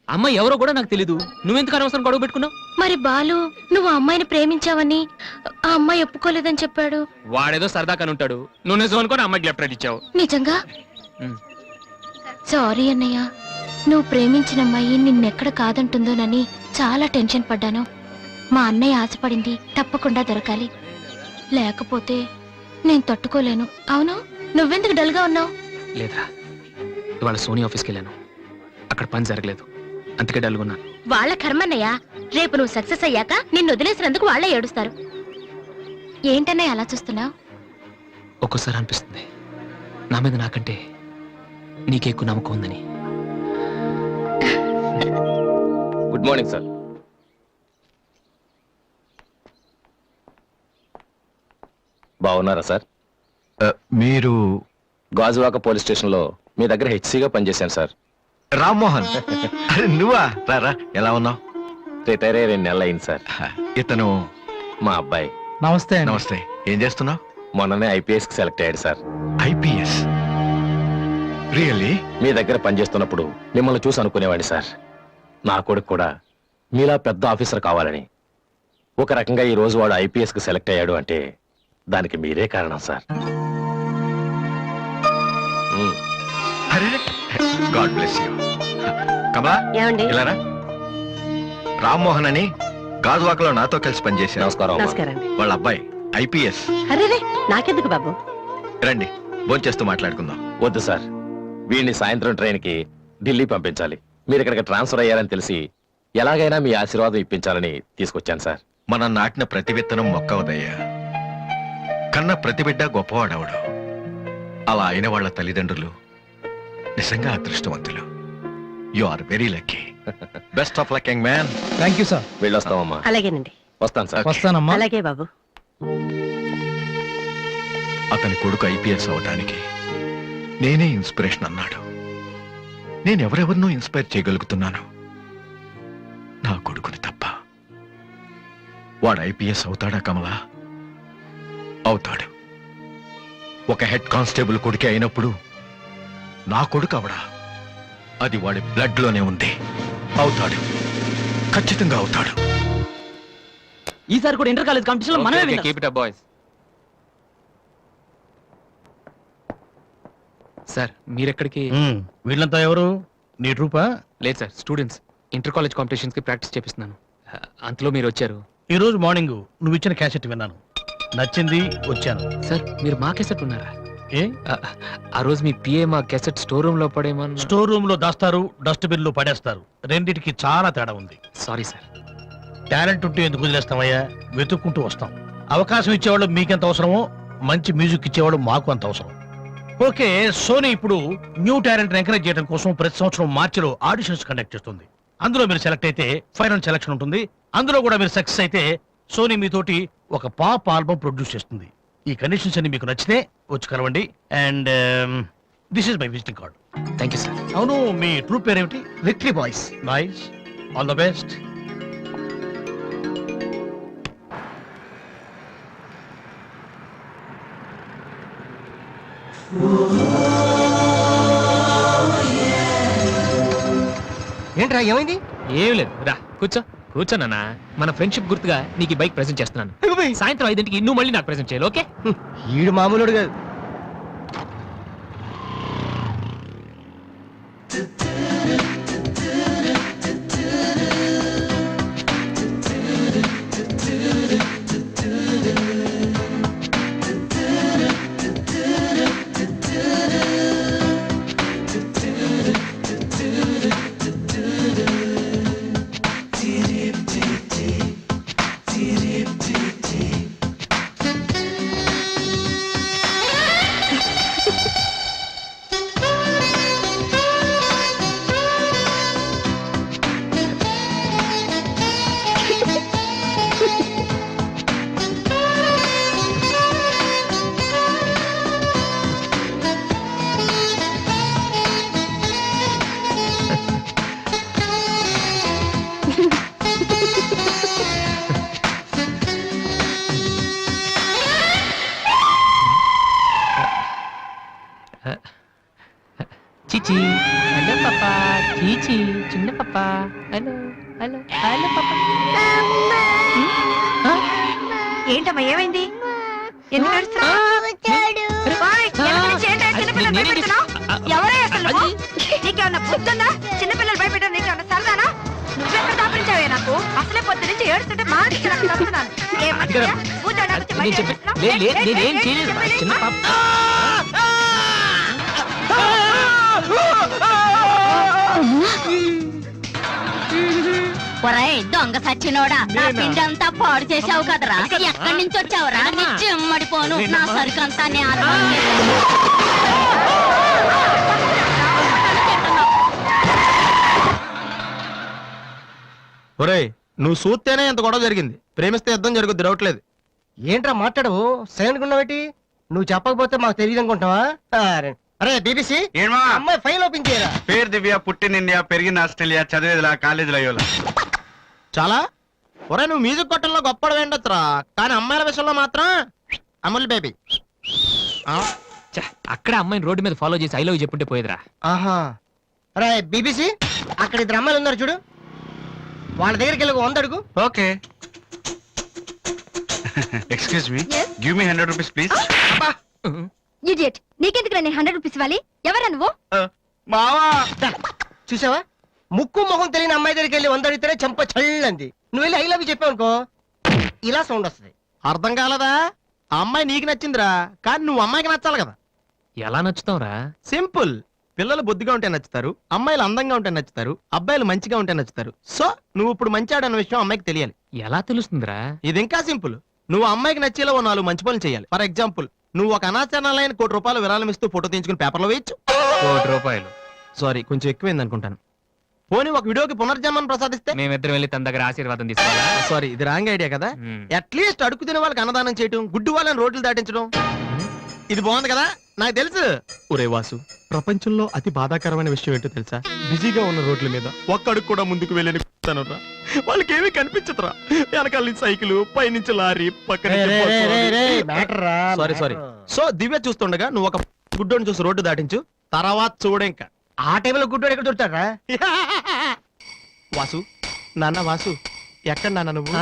అమ్మాయి ఎవరో కూడా నాకు తెలీదు, నువ్వెందుకు అనవసరం గొడవ పెట్టుకున్నావు? మరి బాలు, నువ్వు ఆ అమ్మాయిని ప్రేమించావని ఆ అమ్మాయి ఒప్పుకోలేదని చెప్పాడు. వాడేదో సరదా కని ఉంటాడు, నువ్వు నిజం అనుకుని అమ్మాయికి లెఫ్ట్ రైట్ ఇచ్చావు. నిజంగా? సారీ అన్నయ్య. నువ్వు ప్రేమించిన అమ్మాయి నిన్నెక్కడ కాదంటుందోనని చాలా టెన్షన్ పడ్డాను. మా అన్నయ్య ఆశపడింది తప్పకుండా దొరకాలి, లేకపోతే నేను తట్టుకోలేను. అవును, నువ్వెందుకు డల్గా ఉన్నావు? లేదురా, ఇవాళ సోనీ ఆఫీస్కి వెళ్ళాను, అక్కడ పని జరగలేదు. అందుకే డల్గున్నాను. వాళ్ళ కర్మన్నయ్య, రేపు నువ్వు సక్సెస్ అయ్యాక నిన్ను వదిలేసినందుకు వాళ్ళే ఏడుస్తారు. ఏంటన్నయ్య అలా చూస్తున్నావు? ఒక్కోసారి అనిపిస్తుంది నా మీద నాకంటే నీకే ఎక్కువ నమ్మకం ఉందని. Good morning sir. బాగున్నారా సార్? మీరు గాజువాక పోలీస్ స్టేషన్లో మీ దగ్గర హెచ్సిగా పనిచేశాను సార్. రామ్మోహన్. అరే నువ్వా? రారా, ఎలా ఉన్నావు? రిటైర్ అయ్యి 2 నెలలు అయింది సార్. ఇతను మా అబ్బాయి. నమస్తే. నమస్తే. ఏం చేస్తున్నావు? మొన్ననే ఐపీఎస్ కి సెలెక్ట్ అయ్యాడు సార్. ఐపీఎస్? రియల్లీ? మీ దగ్గర పనిచేస్తున్నప్పుడు మిమ్మల్ని చూసి అనుకునేవాడిని సార్, నా కొడుకు కూడా మీలా పెద్ద ఆఫీసర్ కావాలని. ఒక రకంగా ఈ రోజు వాడు ఐపీఎస్ కి సెలెక్ట్ అయ్యాడు అంటే దానికి మీరే కారణం సార్. అరే గాడ్ బ్లెస్ యూ. కమలా, ఏమండి? ఇలా రా. రామ్మోహన్ అని గాజువాకలో నాతో కలిసి పనిచేశారు. నమస్కారం అమ్మా. నమస్కారం అండి. వాళ్ళ అబ్బాయి ఐపీఎస్. అరే నాకెందుకు బాబు? రండి, భోంచేస్తూ మాట్లాడుకుందాం. వద్దు సార్, వీడిని సాయంత్రం ట్రైన్ కి ఢిల్లీ పంపించాలి. మీరు ఇక్కడికి ట్రాన్స్ఫర్ అయ్యారని తెలిసి ఎలాగైనా మీ ఆశీర్వాదం ఇప్పించాలని తీసుకొచ్చాను సార్. మనం నాటిన ప్రతి విత్తనం మొక్కవదయ్యా. కన్న ప్రతి బిడ్డ గొప్పవాడవడు. అలా అయిన వాళ్ళ తల్లిదండ్రులు నిజంగా అదృష్టవంతులు. You are very lucky. Best of luck young man. Thank you sir. వెళ్ళొస్తామమ్మా. అలాగేనండి. వస్తాను సార్. వస్తానమ్మా. అలాగే బాబు. అతని కొడుకు ఐపీఎస్ అవడానికి నేనే ఇన్స్పిరేషన్ అన్నాడు. నేను ఎవరెవరినో ఇన్స్పైర్ చేయగలుగుతున్నాను, నా కొడుకుని తప్ప. వాడు ఐపీఎస్ అవుతాడా కమలా? అవుతాడు. ఒక హెడ్ కానిస్టేబుల్ కొడుకే అయినప్పుడు నా కొడుకు అవడా? అది వాడి బ్లడ్ లోనే ఉంది. అవుతాడు, ఖచ్చితంగా అవుతాడు. ఈసారి కూడా ఇంటర్ కాలేజ్ కాంపిటీషన్ లో మనమే విన్నాం. Keep it up boys. Sir మీరెక్కడికి? వీళ్ళంతా ఎవరు? నీ ట్రూపా? లేదు sir, students. Inter college competitions కి ప్రాక్టీస్ చేపిస్తున్నాను. అంతలో మీరు వచ్చారు. ఈ రోజు మార్నింగ్ నువ్వు ఇచ్చిన క్యాసెట్ విన్నాను, నచ్చింది, వచ్చాను. సార్ మీరు మా కెసెట్ ఉన్నారా? ఏ? ఆ రోజు మీ పిఏ మా కెసెట్ స్టోర్ రూమ్ లో పడేమన్నా. స్టోర్ రూమ్ లో దాస్తారు, డస్ట్బిన్ లో పడేస్తారు. రెండిటికి చాలా తేడా ఉంది. Sorry sir. టాలెంట్ ఉంటే ఎందుకు వదిలేస్తామయ్యా? వెతుక్కుంటూ వస్తాం. అవకాశం ఇచ్చేవాళ్ళు మీకెంత అవసరమో మంచి మ్యూజిక్ ఇచ్చేవాళ్ళు మాకు అంత అవసరం. ఓకే, సోనీ ఇప్పుడు న్యూ టాలెంట్ ఎంకరేజ్ చేయడం కోసం ప్రతి సంవత్సరం మార్చిలో ఆడిషన్స్ కండక్ట్ చేస్తుంది. అందులో మీరు సెలెక్ట్ అయితే ఫైనల్ సెలక్షన్ ఉంటుంది. అందులో కూడా మీరు సక్సెస్ అయితే సోనీ మీతోటి ఒక పాప్ ఆల్బమ్ ప్రొడ్యూస్ చేస్తుంది. ఈ కండిషన్స్ అన్ని మీకు నచ్చితే వచ్చి కలవండి. And this is my visiting card. Thank you sir. అవును, మీ ట్రూప్ పేరేమిటి? Victory boys. Nice, all the best. ఏంట్రా ఏమైంది? ఏం లేదు, రా కూర్చో. కూర్చోనన్నా, మన ఫ్రెండ్షిప్ గుర్తుగా నీకు ఈ బైక్ ప్రెజెంట్ చేస్తున్నాను. సాయంత్రం 5ంటికి నువ్వు మళ్ళీ నాకు ప్రెజెంట్ చేయాలి, ఓకే? ఈడు మామూలుడు కాదు. చీచి, హలో పాపా. చీచి, చిన్న పాపా. హలో హలో హలో పాపా. ఏంటమ్మా ఏమైంది? ఎందుకు ఏడుస్తున్నావ్? ఓయ్, వెనక నుంచి ఏంటి చిన్నపిల్లలు భయపెడుతున్నావ్? ఎవరే అసలు నువ్వు? నీకేమన్నా బుద్ధుందా? చిన్నపిల్లలు భయపెట్టడం నీకేమన్నా సరదానా? నువ్వెక్కడ దాపరించావే నాకు? అసలే పొద్దు నుంచి ఏడుస్తుంటే మా నుంచి నాకు తప్పుతున్నాను. ఏం మంచిదా? కూర్చోడానికి వచ్చి బయట ఏడుస్తున్నావ్? నేనేం చేయలేదు, చిన్న పాప. ఒరేయ్ దొంగ సచ్చినోడా నా నేనా? పిండి అంతా పాడు చేసావు కదరా ఎక్కడి నుంచి వచ్చావురా నీ చెమ్మడిపోను నా సరుకంతా నేను ఒరేయ్ నువ్వు చూస్తేనే ఎంత గొడవ జరిగింది, ప్రేమిస్తే యుద్ధం జరుగుద్ది, డౌట్ లేదు. ఏంట్రా మాట్లాడవు సైలెంట్ ఉన్నావేటి? నువ్వు చెప్పకపోతే మాకు తెలియదు అనుకుంటావా? అరే బీబీసీ ఏమా అమ్మాయి ఫైల్ ఓపెన్ చేయరా. పేరు దివ్య, పుట్టిన ఇండియా, పెరిగిన ఆస్ట్రేలియా, చదివేదిలా కాలేజీలో అయ్యోలా. చాలా ఒరే నువ్వు మ్యూజిక్ కొట్టంలో గొప్పడు వేండొచ్చురా, కానీ అమ్మాయిల విషయంలో మాత్రం అమూల్ బేబీ. అక్కడ అమ్మాయిని రోడ్డు మీద ఫాలో చేసి ఐ లవ్ చెప్పుంటే పోయేదిరా. ఆహా అరే బీబీసీ అక్కడ ఇద్దరు అమ్మాయిలు ఉన్నారు చూడు, వాళ్ళ దగ్గరికి వెళ్ళి 100 అడుగు. Okay. Excuse me, Yes? Give me 100 rupees please. Idiot నీకెందుకు నేను 100 రూపీస్ ఇవ్వాలి ఎవరా నువ్వు మావా దా, చూసావా ముక్కు మొహం తెలియని అమ్మాయి దగ్గరికి వెళ్ళి 100 అడిగితేనే చెంప చల్లంది. నువ్వు వెళ్ళి ఐ లవ్ యూ చెప్పావు అనుకో ఇలా సౌండ్ వస్తుంది. అర్థం కాలదా? ఆ అమ్మాయి నీకు నచ్చిందిరా, కానీ నువ్వు అమ్మాయికి నచ్చాలి కదా. ఎలా నచ్చుతావురా? సింపుల్. పిల్లలు బొద్దుగా ఉంటే నచ్చుతారు, అమ్మాయిలు అందంగా ఉంటే నచ్చుతారు, అబ్బాయిలు మంచిగా ఉంటే నచ్చుతారు. సో నువ్వు ఇప్పుడు మంచాడు అన్న విషయం అమ్మాయికి తెలియాలి. ఎలా తెలుస్తుందిరా? ఇది ఇంకా సింపుల్. నువ్వు అమ్మాయికి నచ్చేలా ఓ 4 మంచి పనులు చేయాలి. ఫర్ ఎగ్జాంపుల్, నువ్వు ఒక అనాచరణలైన ₹1,00,00,000 విరాళం ఇస్తూ ఫోటో తీయించుకుని పేపర్లో వేయచ్చు. ₹1,00,00,000 సారీ కొంచెం ఎక్కువైంది అనుకుంటాను. పోనీ ఒక వీడియోకి పునర్జన్మను ప్రసాదిస్తే? మేమిద్దరం వెళ్ళి తన దగ్గర ఆశీర్వాదం తీసుకోవాలా? సారీ ఇది రాంగ్ ఐడియా కదా. మ్మ్. అట్లీస్ట్ అడుగు తినే వాళ్ళకి అన్నదానం చేయటం, గుడ్డు వాళ్ళని రోడ్లు దాటించడం, ఇది బాగుంది కదా. నాకు తెలుసు. ఒరే వాసు, ప్రపంచంలో అతి బాధాకరమైన విషయం ఏంటో తెలుసా? బిజీగా ఉన్న రోడ్ల మీద ఒక్క అడుగు కూడా ముందుకు వెళ్ళని కూర్చున్నానురా. వాళ్ళకి ఏమీ కనిపించదురా. వెనకాల నుంచి సైకిల్, పైనుంచి లారీ, పక్కన సారీ సారీ. సో దివ్య చూస్తుండగా నువ్వు ఒక గుడ్డోని చూసి రోడ్డు దాటించు, తర్వాత చూడే ఇంకా. ఆ టైంలో గుడ్డోడు ఎక్కడ దొరుకుతాడా? వాసు, నాన్న వాసు, ఎక్కడ నాన్న నువ్వు?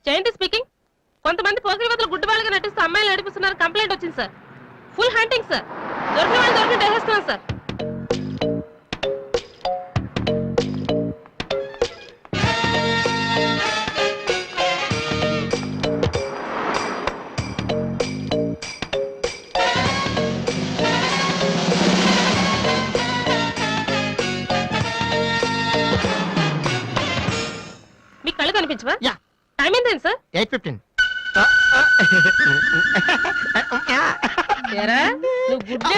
జయంతి స్పీకింగ్. కొంతమంది పోకిరి వదలు గుడ్డి వాళ్ళగా నటిస్తూ అమ్మాయిలు నడిపిస్తున్నారు, కంప్లైంట్ వచ్చింది సార్. Full hunting sir. దొరికిన వాళ్ళు దొరికి వేసేస్తున్నాం సార్. మీకు కళ్ళు కనిపించవా? యా. టైం ఏంటండి సార్? 8:15. ఏరా, నువ్వు గుడ్డే.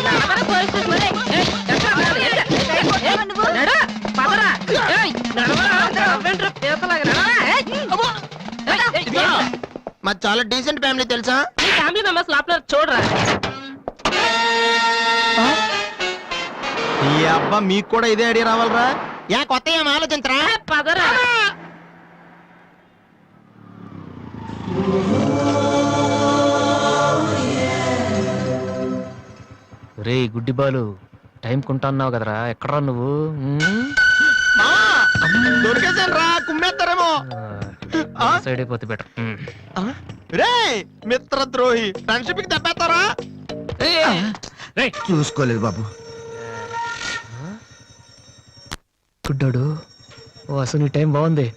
నడవరా పోలీస్ స్టేషన్ లో. ఏయ్, ఎక్కడ పోవాలి? నడు, పదరా. ఏయ్, నడవరా. వెంట్రా, పేసలాగా నడవరా. ఏయ్, మాది చాలా డీసెంట్ ఫ్యామిలీ తెలుసా? మీ ఫ్యామిలీ మెంబర్స్ లోపల చూడరా. ఈ అబ్బా మీకు కూడా ఇదే ఐడియా రావాలరా? యా కొత్త ఏం ఆలోచించరా? పదరా. రే గుడ్డి బాలు, టైం కొంటా అన్నావు కదరా, ఎక్కడరా నువ్వు? దొరికేసాను రా, కుమ్మేస్తారేమో. సైడ్ అయిపోతే బెటర్. రే మిత్రద్రోహి, ఫ్రెండ్షిప్ కి దెబ్బేస్తారా? చూసుకోలేదు బాబు. గుడ్డోడు, ఓ అసలు నీ టైం బాగుంది.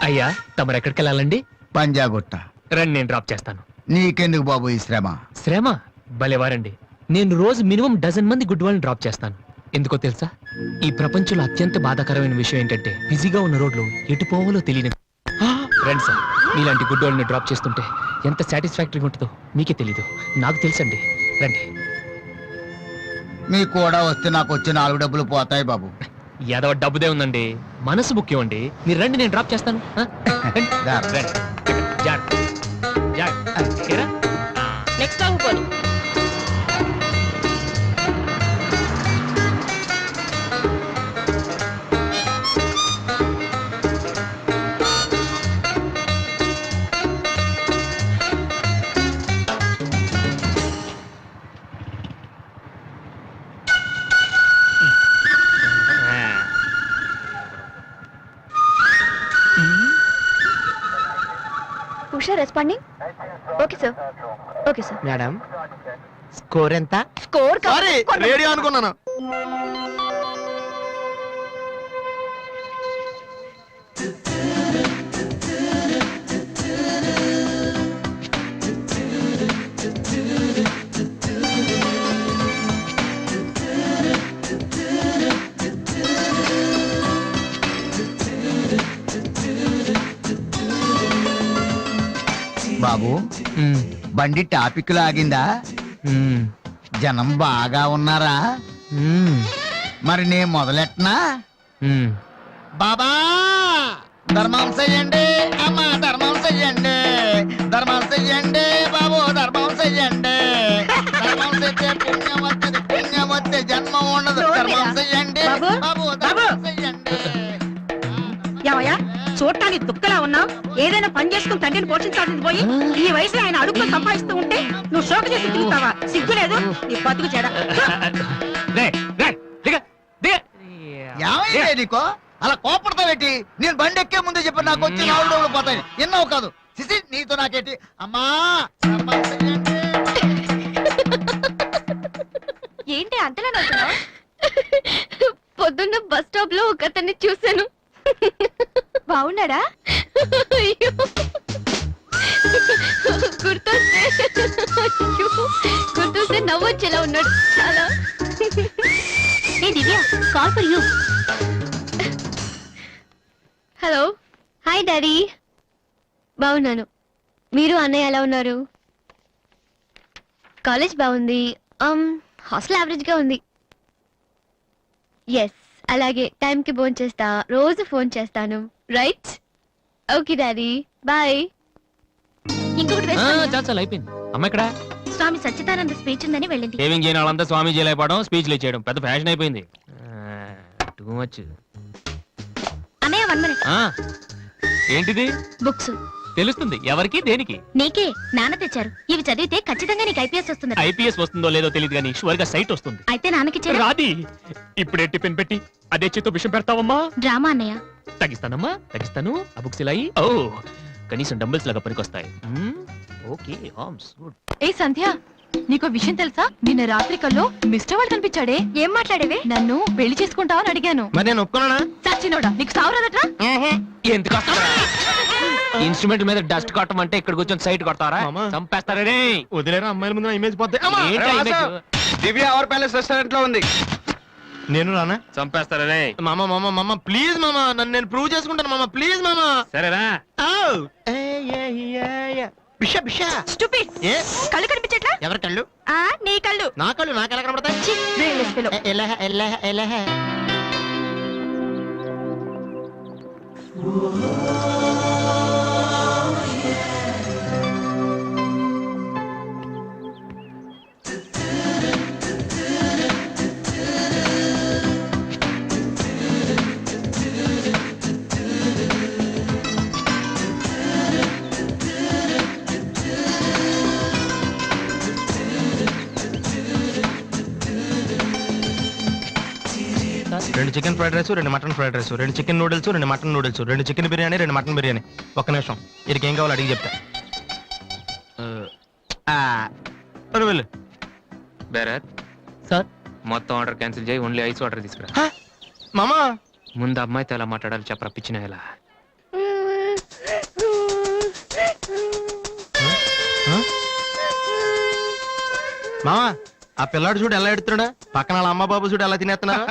అయ్యా తమరు ఎక్కడికి వెళ్ళాలండి? పంజాగుట్ట. రండి నేను డ్రాప్ చేస్తాను. నీకెందుకు బాబు ఈ శ్రమ? శ్రమ భలేవారండి. నేను రోజు మినిమం 12 మంది గుడ్ వాళ్ళని డ్రాప్ చేస్తాను. ఎందుకో తెలుసా? ఈ ప్రపంచంలో అత్యంత బాధాకరమైన విషయం ఏంటంటే బిజీగా ఉన్న రోడ్లు ఎటు పోవాలో తెలియని. రండి సార్, మీలాంటి గుడ్ వాళ్ళని డ్రాప్ చేస్తుంటే ఎంత సాటిస్ఫాక్టరీగా ఉంటుందో మీకే తెలీదు, నాకు తెలుసండి. రండి. మీకు కూడా వస్తే నాకు వచ్చే 4 డబ్బులు పోతాయి బాబు. ఏదో డబ్బుదే ఉందండి, మనసు ముఖ్యం అండి. మీరు రండి, నేను డ్రాప్ చేస్తాను. ఆ? రండి. దా. రండి. జాగ్రత్త. జాగ్రత్త. ఏరా? నెక్స్ట్ టైం పోనీ. Usha responding. Okay sir, okay sir. Madam score ఎంత? స్కోర్ సారీ రేడియో అనుకున్నాను. బాబు బండి టాపిక్ లాగిందా? జనం బాగా ఉన్నారా? మరి నేను మొదలెట్టనా? బాబా ధర్మం చెయ్యండి, అమ్మా ధర్మం చెయ్యండి, ధర్మం చెయ్యండి బాబు, ధర్మం చెయ్యండి. ధర్మం చేస్తే పుణ్యం వస్తుంది, పుణ్యం వస్తే జన్మ ఉండదు. ధర్మం చెయ్యండి బాబు, ధర్మం చెయ్యండి. ఏమయ్యా చూడటానికి దుక్కలా ఉన్నావు? ఏదైనా పని చేసుకుని తండ్రిని పోషించాల్సింది పోయి ఈ వయసులో ఆయన అడుగులు సంపాదిస్తూ ఉంటే నువ్వు షోక చేసి తిరుగుతావా? సిగ్గులేదు నీ బతుకు చెడ. ఏమైంది నీకో అలా కోపడతావేటి? నేను బండి ఎక్కే ముందే చెప్పి నాకు వచ్చి 4 రోజులు పోతాయి. ఎన్నో కాదు సిసి, నీతో నాకేటి? అమ్మా ధర్మం చెయ్యండి. ఏంటి అంతలా నవ్వుతున్నావ్? పొద్దున్న బస్ స్టాప్ లో ఒక అతన్ని చూశాను. బాగున్నాడా? అయ్యో, గుర్తొస్తే నవ్వొచ్చేలా ఉన్నాడు చాలా. ఏ Divya, call for you. Hello, hi daddy. బాగున్నాను. మీరు అన్నయ్య ఎలా ఉన్నారు? కాలేజ్ బాగుంది. హాస్టల్ యావరేజ్ గా ఉంది. ఎస్, అలాగే టైంకి ఫోన్ చేస్తా, రోజు ఫోన్ చేస్తాను. రైట్? Okay daddy, bye. ఇంకొకటి వేసుకోండి. చాలా అయిపోయింది. అమ్మ ఇక్కడ స్వామి సచ్చిదానంద స్పీచ్ ఉందని వెళ్ళింది. సేవింగ్ చేయని వాళ్ళంతా స్వామీజీ అయిపోవడం, స్పీచ్లు ఇచ్చేయడం పెద్ద ఫ్యాషన్ అయిపోయింది. Too much. అన్నయ్య 1 minute. ఏంటిది? బుక్స్. తెలుస్తుంది ఎవరికి దేనికి? నీకే, నాన్న తెచ్చారు. ఇవి చదివితే ఖచ్చితంగా నీకు ఐపీఎస్ వస్తుంది. ఐపీఎస్ వస్తుందో లేదో తెలియదు కానీ షువర్ గా సైట్ వస్తుంది. అయితే నాన్నకి రాది. ఇప్పుడే టిఫిన్ పెట్టి అదే చేతో విషయం పెడతావమ్మా? డ్రామా అన్నయ్య. తగ్గిస్తానమ్మా, తగ్గిస్తాను. ఆ బుక్స్ ఇలా ఓ కనీసం డంబుల్స్ లాగా పనికొస్తాయి. Okay, arms good. ఏ సంధ్య, నీకో విషయం తెలుసా? నిన్న రాత్రి కల్లో మిస్టర్ వాడు కనిపించాడే. ఏం మాట్లాడేవే? నన్ను పెళ్లి చేసుకుంటావని అడిగాను. మరి నేను ఒప్పుకున్నానా? సచ్చినోడా, నీకు సావరాదట్రా? ఎందుకు ఇన్స్ట్రుమెంట్ మీద డస్ట్ కొట్టమంటే ఇక్కడ కూర్చొని సైట్ కొడతారా? మామా. చంపేస్తారా రే? వదిలేరా, అమ్మాయిల ముందు ఇమేజ్ పోతే. ఏంటి ఆ image? Divya our palace restaurant లో ఉంది. నేను రానా? చంపేస్తారా రే? మామ మామ మామ ప్లీజ్ మామ, నన్ను నేను ప్రూవ్ చేసుకుంటాను మామ, ప్లీజ్ మామ. సరేరా. బిషా బిషా. Stupid. ఏ కళ్ళు కనిపించట్లా? ఎవరి కళ్ళు? నీ కళ్ళు. నా కళ్ళు నాకు ఎలా కనబడతాయి? Brainless fellow. ఎలా రెండు చికెన్ ఫ్రైడ్ రైస్, రెండు మటన్ ఫ్రైడ్ రైస్, రెండు చికెన్ నూడిల్స్, రెండు మటన్ నూడిల్స్, రెండు చికెన్ బిర్యానీ, రెండు మటన్ బిర్యానీ. ఒక్క నిమిషం, వీరికి ఏం కావాలో అడిగి చెప్తా. వెళ్ళు. బేరత్ సార్, మొత్తం ఆర్డర్ క్యాన్సిల్ చేయి, ఓన్లీ ఐస్ వాటర్ తీసుకురా. మామా ముందు అమ్మాయితో ఎలా మాట్లాడాలి చెప్పరా, పిచ్చిన ఎలా? మామా, ఆ పిల్లాడు చూడు ఎలా ఎడుతున్నాడా, పక్కన వాళ్ళ అమ్మ బాబు చూడు ఎలా తినేస్తున్నారా.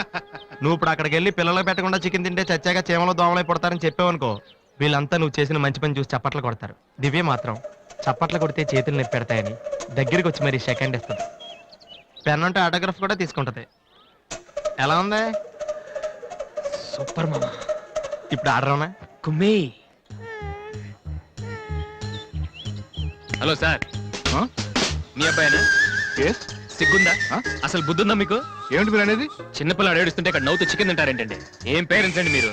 నువ్వు ఇప్పుడు అక్కడికి వెళ్ళి పిల్లలకు పెట్టకుండా చికెన్ తింటే చచ్చాక చీమలో దోమలై పడతారని చెప్పావనుకో, వీళ్ళంతా నువ్వు చేసిన మంచి పని చూసి చప్పట్లు కొడతారు. దివ్య మాత్రం చప్పట్లు కొడితే చేతులు నొప్పి పెడతాయని దగ్గరికి వచ్చి మరి సెకండ్ ఇస్తుంది. పెన్ అంటే ఆటోగ్రాఫ్ కూడా తీసుకుంటది. ఎలా ఉంది? సూపర్ మామా. ఇప్పుడు ఆర్డర్ అవునా? కుమ్మి. హలో సార్, మీ అబ్బాయినా? సిగ్గుందా? అసలు బుద్ధుందా మీకు? ఏమిటి మీరు అనేది? చిన్నపిల్లాడు ఏడుస్తుంటే ఇక్కడ నవ్వుతూ చికెన్ తింటారేంటండి? ఏం పేరెంట్స్ అండి మీరు?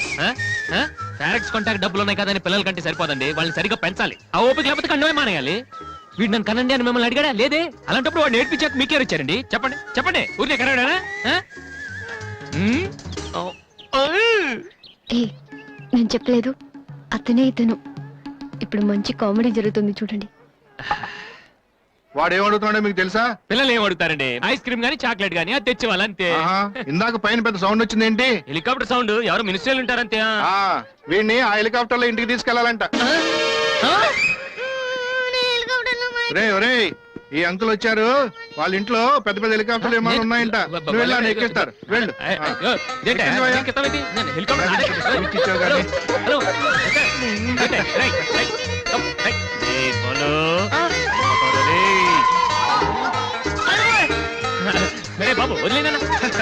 ఫారెక్స్ కాంటాక్ట్ డబ్బులు ఉన్నాయి కదని పిల్లల కంటే సరిపోదండి, వాళ్ళని సరిగ్గా పెంచాలి. ఆ ఓపిక లేకపోతే కండమే మానేయాలి. వీడు నన్ను కనండి అని మిమ్మల్ని అడిగాడా? లేదే. అలాంటప్పుడు వాడు నేర్పించాక మీకే వచ్చారండి. చెప్పండి చెప్పండి, ఊరికే కనడానా? నేను చెప్పలేదు, అతనే ఇతను. ఇప్పుడు మంచి కామెడీ జరుగుతుంది చూడండి. వాడు ఏమడుగుతున్నాడో మీకు తెలుసా? పిల్లలు ఏం అడుగుతారండి? ఐస్ క్రీమ్ గానీ చాక్లెట్ గానీ అది తెచ్చేవాళ్ళు అంతే. ఇందాక పైన పెద్ద సౌండ్ వచ్చింది ఏంటి? Helicopter sound. ఎవరు మినిస్టర్లు ఉంటారంతే. వీడిని ఆ హెలికాప్టర్ లో ఇంటికి తీసుకెళ్లాలంట. రే ఒరే, ఈ అంకుల్ వచ్చారు, వాళ్ళ ఇంట్లో పెద్ద పెద్ద హెలికాప్టర్లు ఏమైనా ఉన్నాయంట. నువ్వు వెళ్ళా, ఎక్కిస్తారు. వెళ్ళు. హెలికాప్టర్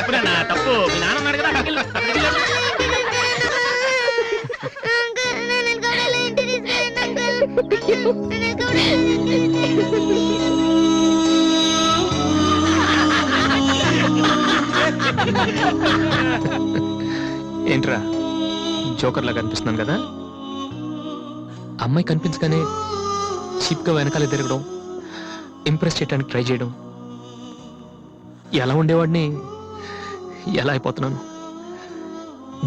తప్పురా తప్పు మీ నాన్న ఉన్నాడు కదా అక్కడికి వెళ్ళు, అక్కడికి వెళ్ళు. ఏంట్రా జోకర్ లాగా కనిపిస్తున్నాను కదా? అమ్మాయి కనిపించగానే చీప్ గా వెనకాల తిరగడం, ఇంప్రెస్ చేయడానికి ట్రై చేయడం, ఎలా ఉండేవాడిని ఎలా అయిపోతున్నాను.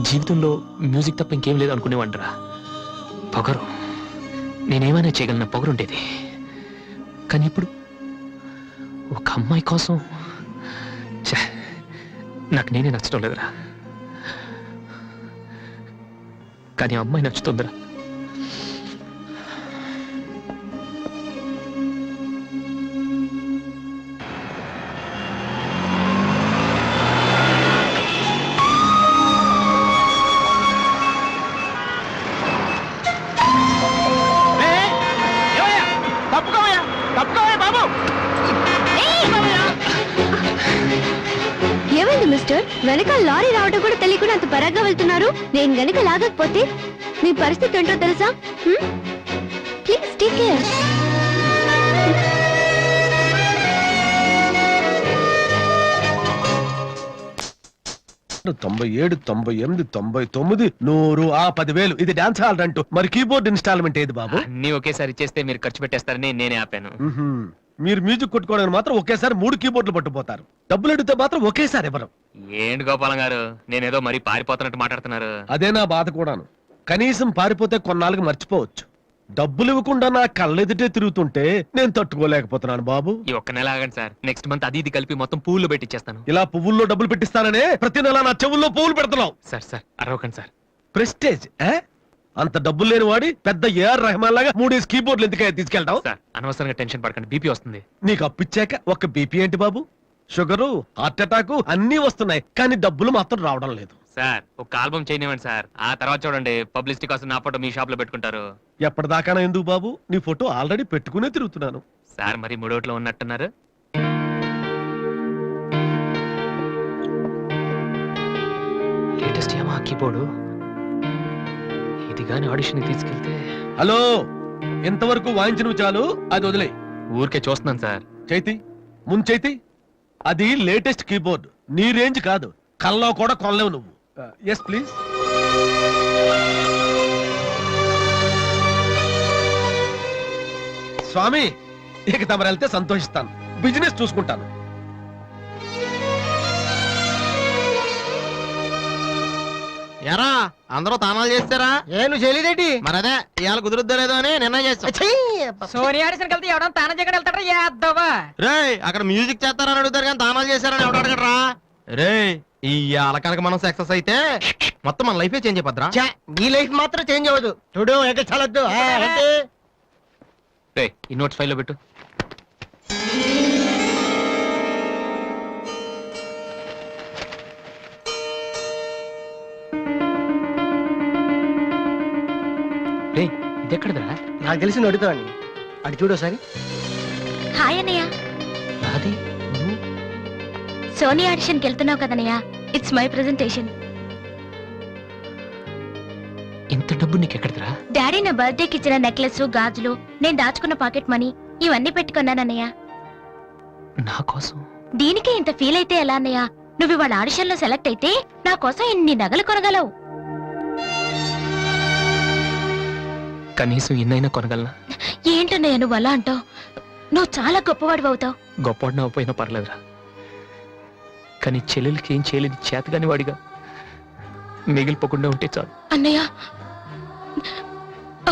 జీవితంలో మ్యూజిక్ తప్ప ఇంకేం లేదు అనుకునేవాడిరా. పొగరు, నేనేమైనా చేయగలన పొగరు ఉండేది. కానీ ఇప్పుడు ఒక అమ్మాయి కోసం ఛే, నాకు నేనే నచ్చడం లేదురా. కానీ ఆ అమ్మాయి నచ్చుతుందిరా. ఏమైంది మిస్టర్? వెనక లారీ రావడం కూడా తెలియకుండా అంత పరాగ్గా వెళ్తున్నారు. నేను గనక లాగకపోతే మీ పరిస్థితి ఏంటో తెలుసా? Please take care. 97, 98, 99, 100, 10,000. ఇది డాన్స్ హాల్ అంటూ. మరి కీబోర్డ్ ఇన్స్టాల్మెంట్ ఏది బాబు? అన్ని ఒకేసారి ఇచ్చేస్తే మీరు ఖర్చు పెట్టేస్తారని నేనే ఆపాను. మీరు మ్యూజిక్ కొట్టుకోవడానికి మాత్రం ఒకేసారి 3 కీబోర్డులు పట్టుపోతారు. డబ్బులు అడిగితే మాత్రం ఒకేసారి ఇవ్వరు. ఏంటి గోపాలం గారు, నేనేదో మరీ పారిపోతున్నట్టు మాట్లాడుతున్నారు. అదే నా బాధ కూడాను. కనీసం పారిపోతే కొన్నాళ్ళకి మర్చిపోవచ్చు. డబ్బులు ఇవ్వకుండా నా కళ్ళెదుటే తిరుగుతుంటే నేను తట్టుకోలేకపోతున్నాను బాబు. ఈ ఒక్క నెల ఆగండి సార్, నెక్స్ట్ మంత్ అది ఇది కలిపి మొత్తం పూలు పెట్టిచ్చేస్తాను. ఇలా పువ్వుల్లో డబ్బులు పెట్టిస్తాననే ప్రతి నెల నా చెవుల్లో పువ్వులు పెడుతున్నావు. సార్ సార్ అరవకండి సార్. ప్రెస్టేజ్ అంత డబ్బులు లేని వాడి పెద్ద ఏఆర్ రెహమాన్ లాగా 3 కీబోర్డులు ఎందుకయ్యా తీసుకెళ్తావు? సార్ అనవసరంగా టెన్షన్ పడకండి, బీపీ వస్తుంది. నీకు అప్పిచ్చాక ఒక్క బీపీ ఏంటి బాబు? షుగరు, హార్ట్ అటాక్ అన్నీ వస్తున్నాయి, కానీ డబ్బులు మాత్రం రావడం లేదు. సార్ ఒక ఆల్బమ్ చేయనివ్వండి సార్, ఆ తర్వాత చూడండి పబ్లిసిటీ కోసం నా ఫోటో మీ షాప్ లో పెట్టుకుంటారు. ఎప్పటిదాకా ఎందుకు బాబు? నీ ఫోటో ఆల్రెడీ పెట్టుకునే తిరుగుతున్నాను. సార్ మరి మూడోట్లో ఉన్నట్టున్నారు. లేటెస్ట్ ఏమో కీబోర్డు, ఇది గాని ఆడిషన్ తీసుకెళ్తే. హలో, ఇంతవరకు వాయించినవి చాలు, అది వదిలే. ఊరికే చూస్తున్నాను సార్. చైతి ముంచైతి, అది లేటెస్ట్ కీబోర్డ్, నీ రేంజ్ కాదు, కల్లో కూడా కొనలేవు నువ్వు. Yes please. స్వామి, ఇక తమరు వెళ్తే సంతోషిస్తాను, బిజినెస్ చూసుకుంటాను. ఎరా అందరూ తానాలు చేస్తారా? ఏను చేయలేదేటి? మరి అదే ఇవాళ కుదురుద్దో లేదో అని నిర్ణయం చేస్తా. సోనియా ఆడిషన్ వెళ్తే ఎవడం తానం చేయడం వెళ్తాడా యాదవా? రేయ్ అక్కడ మ్యూజిక్ చేస్తారని అడుగుతారు కానీ తానాలు చేస్తారని ఎవడు అడగడరా? రేయ్ ఈ కనుక మనం సక్సెస్ అయితే మొత్తం మన లైఫే చేంజ్ అయిపోద్రా. ఛే, నీ లైఫ్ మాత్రం చేంజ్ అవ్వదు. చూడు ఎక్కడ చాలొద్దు. రేయ్ ఈ నోట్స్ ఫైల్లో పెట్టు. రేయ్ ఇది ఎక్కడదరా? నాకు తెలిసి అడుగుతావని అటు చూడు ఒకసారి. హాయ్ అన్నయ్య. అది సోనీ ఆడిషన్కి వెళ్తున్నావు కదన్నయ్య, ఇట్స్ మై ప్రెజెంటేషన్. ఇంత డబ్బు నీకు ఎక్కడదరా? డాడీ నా బర్త్డేకి ఇచ్చిన నెక్లెస్, గాజులు, నేను దాచుకున్న పాకెట్ మనీ ఇవన్నీ పెట్టుకున్నానన్నయ్య. నా కోసం? దీనికి ఇంత ఫీల్ అయితే ఎలా అన్నయ్య? నువ్వు ఇవాళ ఆడిషన్ లో సెలెక్ట్ అయితే నా కోసం ఇన్ని నగలు కొనగలవు. కనీసం ఇన్నైనా కొనగలనా? ఏంటన్నయ్య నువ్వు అలా అంటావు? నువ్వు చాలా గొప్పవాడు అవుతావు. గొప్పవాడిని అవ్వపోయినా పర్లేదురా, కానీ చెల్లెలకి ఏం చేయలేని చేతగాని వాడిగా మిగిలిపోకుండా ఉంటే చాలు. అన్నయ్య,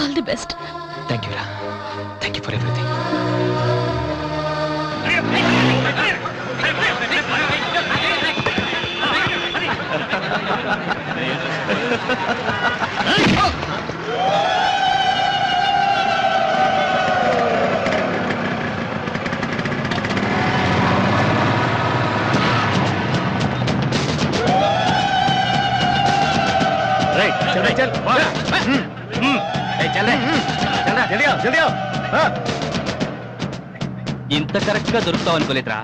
all the best. Thank you రా, థ్యాంక్ యూ ఫర్ ఎవ్రీథింగ్. ఇంత కరెక్ట్ గా దొరుకుతావు అనుకోలేదురా.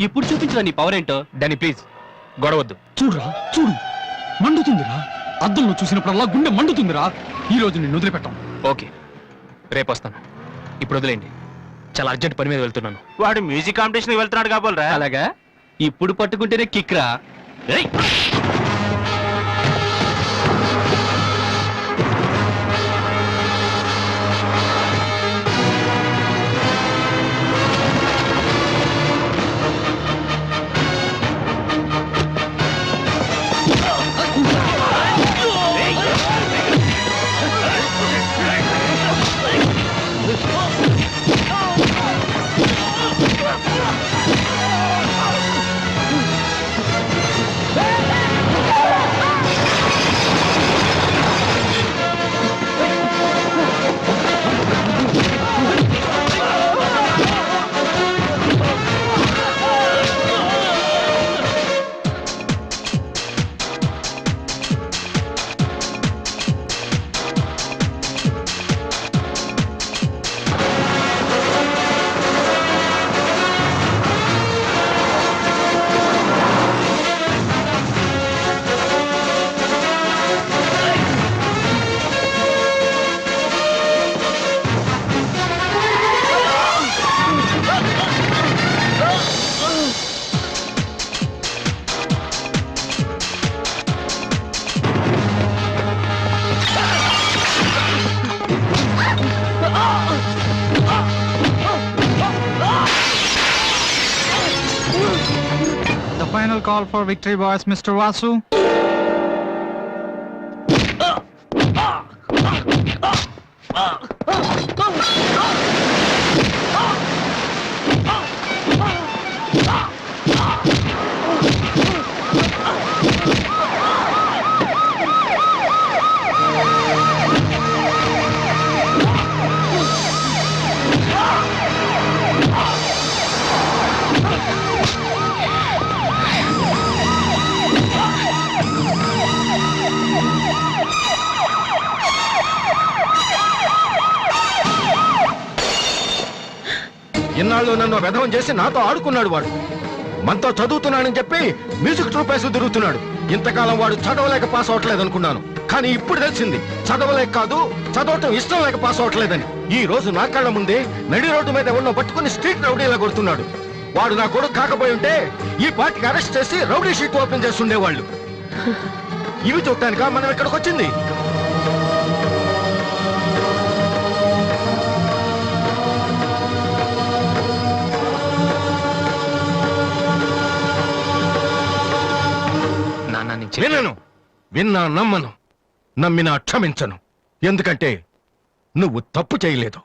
ఇప్పుడు చూపించరా నీ పవర్ ఏంటో. డానీ ప్లీజ్, గొడవద్దు. చూడురా చూడు, మండుతుందిరా. అద్దంలో చూసినప్పుడల్లా గుండె మండుతుందిరా. ఈ రోజు నిన్ను వదిలిపెట్టాం. ఓకే, రేపు వస్తాను. ఇప్పుడు వదిలేండి, చాలా అర్జెంట్ పని మీద వెళ్తున్నాను. వాడు మ్యూజిక్ కాంపిటీషన్ వెళ్తున్నాడు కాబోలరా. అలాగా, ఇప్పుడు పట్టుకుంటేనే కిక్రా. ఏయ్! The final call for victory boys, Mr. Vasu. ఇన్నాళ్ళు నన్ను వెధవం చేసి నాతో ఆడుకున్నాడు వాడు. మనతో చదువుతున్నానని చెప్పి మ్యూజిక్ ట్రూప్ వేసి తిరుగుతున్నాడు. ఇంతకాలం వాడు చదవలేక పాస్ అవట్లేదు అనుకున్నాను, కానీ ఇప్పుడు తెలిసింది చదవలేక కాదు, చదవటం ఇష్టం లేక పాస్ అవట్లేదని. ఈ రోజు నా కళ్ళ ముందే నడి రోడ్డు మీద ఉన్న పట్టుకుని స్ట్రీట్ రౌడీలా కొడుతున్నాడు. వాడు నా కొడుకు కాకపోయి ఉంటే ఈ పార్టీకి అరెస్ట్ చేసి రౌడీ షీట్ ఓపెన్ చేసి ఉండేవాళ్ళు. ఇవి చూడటానికా మనం ఇక్కడికి వచ్చింది? వినను, విన్నా నమ్మను, నమ్మినా క్షమించను. ఎందుకంటే నువ్వు తప్పు చేయలేదు,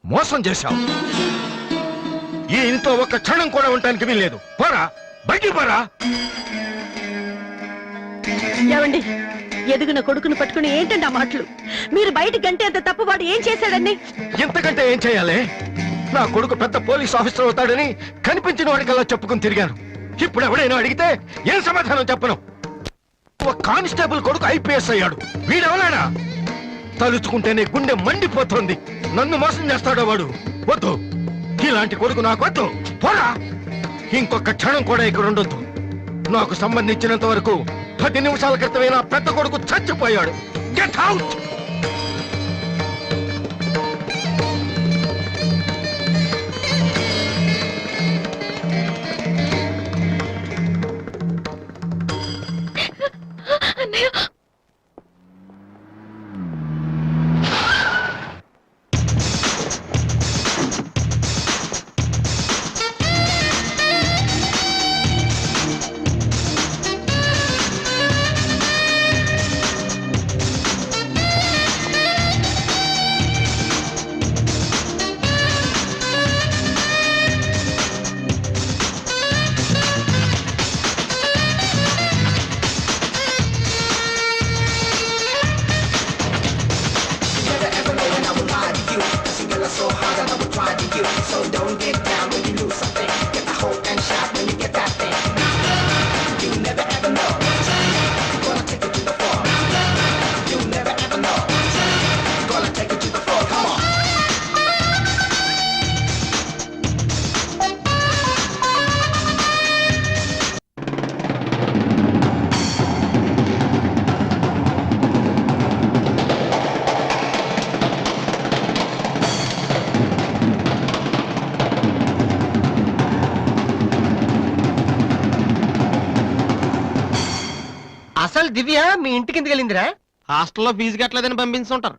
మోసం చేశావు. ఈ ఇంట్లో ఒక్క క్షణం కూడా ఉండటానికి వీల్లేదు. పోరా, బయటికి పోరా. ఏమండి, ఎదుగున కొడుకును పట్టుకుని ఏంటండి ఆ మాటలు? మీరు బయటికి గంటే అంత తప్పు వాడు ఏం చేశాడండి? ఇంతకంటే ఏం చేయాలి? నా కొడుకు పెద్ద పోలీస్ ఆఫీసర్ అవుతాడని కనిపించిన వాడికల్లా చెప్పుకుని తిరిగాను. ఇప్పుడు ఎవడైనా అడిగితే ఏం సమాధానం చెప్పను. ఒక కానిస్టేబుల్ కొడుకు ఐపీఎస్ అయ్యాడు. వీడెవరైనా తలుచుకుంటేనే గుండె మండిపోతోంది. నన్ను మోసం చేస్తాడో వాడు. వద్దు, ఇలాంటి కొడుకు నాకు వద్దు. పోరా, ఇంకొక క్షణం కూడా ఇక్కడ ఉండొద్దు. నాకు సంబంధించినంత వరకు 10 నిమిషాల క్రితమే నా పెద్ద కొడుకు చచ్చిపోయాడు. Get out. ఇవాళ దివ్య మీ ఇంటికి ఎందుకు వెళ్ళిందిరా? హాస్టల్లో ఫీజు కట్టలేదని పంపించుంటారు.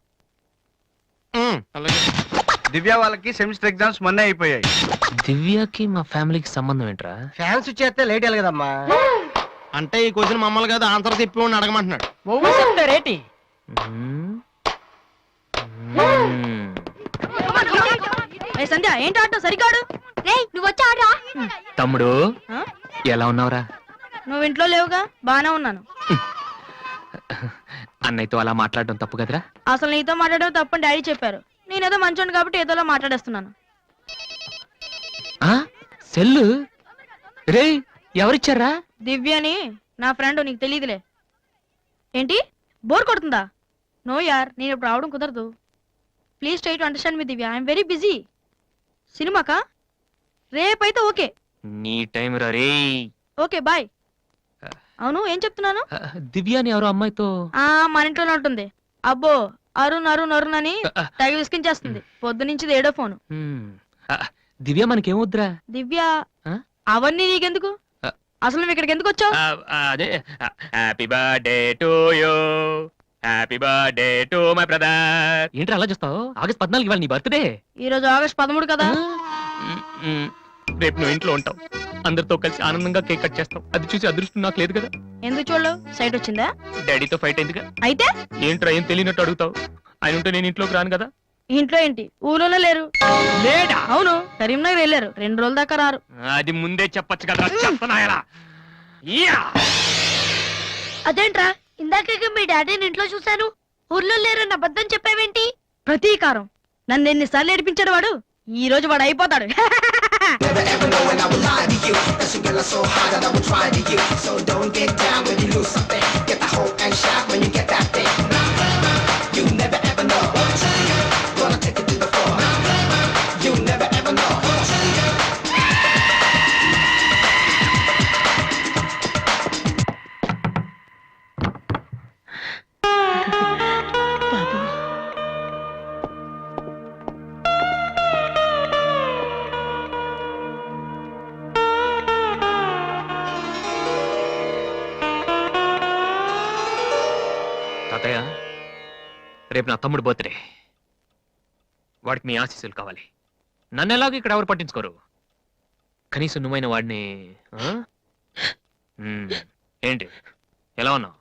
అలాగే. దివ్య వాళ్ళకి సెమిస్టర్ ఎగ్జామ్స్ మొన్నే అయిపోయాయి. దివ్యకి మా ఫ్యామిలీకి సంబంధం ఏంట్రా? ఫ్యాన్స్ చేస్తే లేట్ అయ్యాలి కదమ్మా. అంటే ఈ క్వశ్చన్ మమ్మల్ని కాదు ఆన్సర్ చెప్పి వాడిని అడగమంటున్నాడు. చెప్తారేటి? సంధ్య ఏంటి ఆటో సరికాడు? నువ్వు వచ్చి ఆడరా. తమ్ముడు ఎలా ఉన్నావురా? నువ్వు ఇంట్లో లేవుగా. బానే ఉన్నాను. అన్నయ్యతో అలా మాట్లాడడం తప్పు కదరా? అసలు నీతో మాట్లాడడం తప్పని డాడీ చెప్పారు. నేనేదో మంచోండి కాబట్టి ఏదోలా మాట్లాడేస్తున్నాను. సెల్లు రే ఎవరిచ్చారా? దివ్యని నా ఫ్రెండ్, నీకు తెలియదులే. ఏంటి బోర్ కొడుతుందా? నో యార్, నేను ఇప్పుడు రావడం కుదరదు. Please try to understand me Divya. I'm very busy. సినిమాకా? రేపైతే ఓకే. నీ టైం రా రే. Okay bye. అవును ఏం చెప్తున్నాను? దివ్య అని ఎవరో అమ్మాయితో మన ఇంట్లోనే ఉంటుంది. అబ్బో అరుణ్ అరుణ్ అరుణ్ అని తెగ విసికించేస్తుంది. పొద్దు నుంచి ఏడో ఫోను. దివ్య మనకేమొద్దురా? దివ్య అవన్నీ నీకెందుకు? అసలు నువ్వు ఇక్కడికి ఎందుకు వచ్చావు? అదే happy birthday to you, happy birthday to my brother. ఏంటి అలా చూస్తావు? ఆగస్ట్ 14 ఇవాళ నీ బర్త్డే. ఈ రోజు ఆగస్ట్ 13 కదా. రేపు నువ్వు ఇంట్లో ఉంటావు, అందరితో కలిసి ఆనందంగా కేక్ కట్ చేస్తావు. అది చూసి అదృష్టం నాకు లేదు కదా. ఎందుకు చూడలేవు? సైట్ వచ్చిందా? డాడీతో ఫైట్ అయిందిగా. అయితే ఏంట్రా ఏం తెలియనట్టు అడుగుతావు? ఆయన ఉంటే నేను ఇంట్లోకి రాను కదా. ఇంట్లో ఏంటి? ఊళ్ళోనే లేరు. లేడా? అవును, కరీంనగర్ వెళ్ళారు. 2 రోజుల దాకా రారు. అది ముందే చెప్పొచ్చు కదా. చెప్తున్నాయలా అదేంట్రా, ఇందాక మీ డాడీని ఇంట్లో చూశాను, ఊర్లో లేరన్న అబద్ధం చెప్పావేంటి? ప్రతీకారం. నన్ను ఎన్నిసార్లు ఏడిపించాడు వాడు. ఈ రోజు వాడు అయిపోతాడు. తాతయ్య, రేపు నా తమ్ముడు బర్త్డే. వాడికి మీ ఆశీస్సులు కావాలి. నన్ను ఎలాగో ఇక్కడ ఎవరు పట్టించుకోరు. కనీసం నువ్వైన వాడిని ఏంటి ఎలా ఉన్నావు?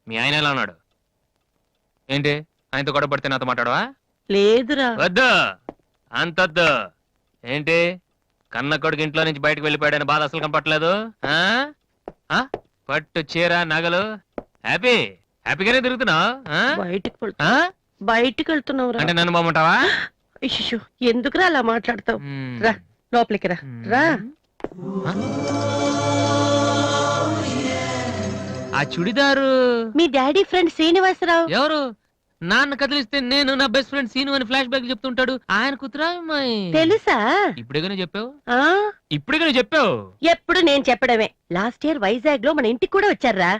మీ ఆయన ఎలా ఉన్నాడు? ఏంటి ఆయనతో గొడవ పడితే నాతో మాట్లాడవా? లేదురా. వద్దు, అంతొద్దు. ఏంటి కన్న కొడుకు ఇంట్లో నుంచి బయటకు వెళ్ళిపోయాడని బాధ అసలు కనపట్లేదు. పట్టు చీర నగలు హ్యాపీగానే తిరుగుతున్నావు. బయటికి వెళ్తున్నావు అంటే నన్ను బాగుంటావా? ఎందుకురా అలా మాట్లాడతావు? రా లోపలికి రా. రా. ఆ చుడిదారు మీ డాడీ ఫ్రెండ్ శ్రీనివాసరావు. ఎవరు? నాన్న కదిలిస్తే నేను నా బెస్ట్ ఫ్రెండ్ సీను అని ఫ్లాష్ బ్యాక్ చెప్తుంటాడు. ఆయన కుతురా తెలుసా? ఇప్పుడేగానే చెప్పావు. ఇప్పుడేగానే చెప్పావు. ఎప్పుడు నేను చెప్పడమే. లాస్ట్ ఇయర్ వైజాగ్ లో మన ఇంటికి కూడా వచ్చారా.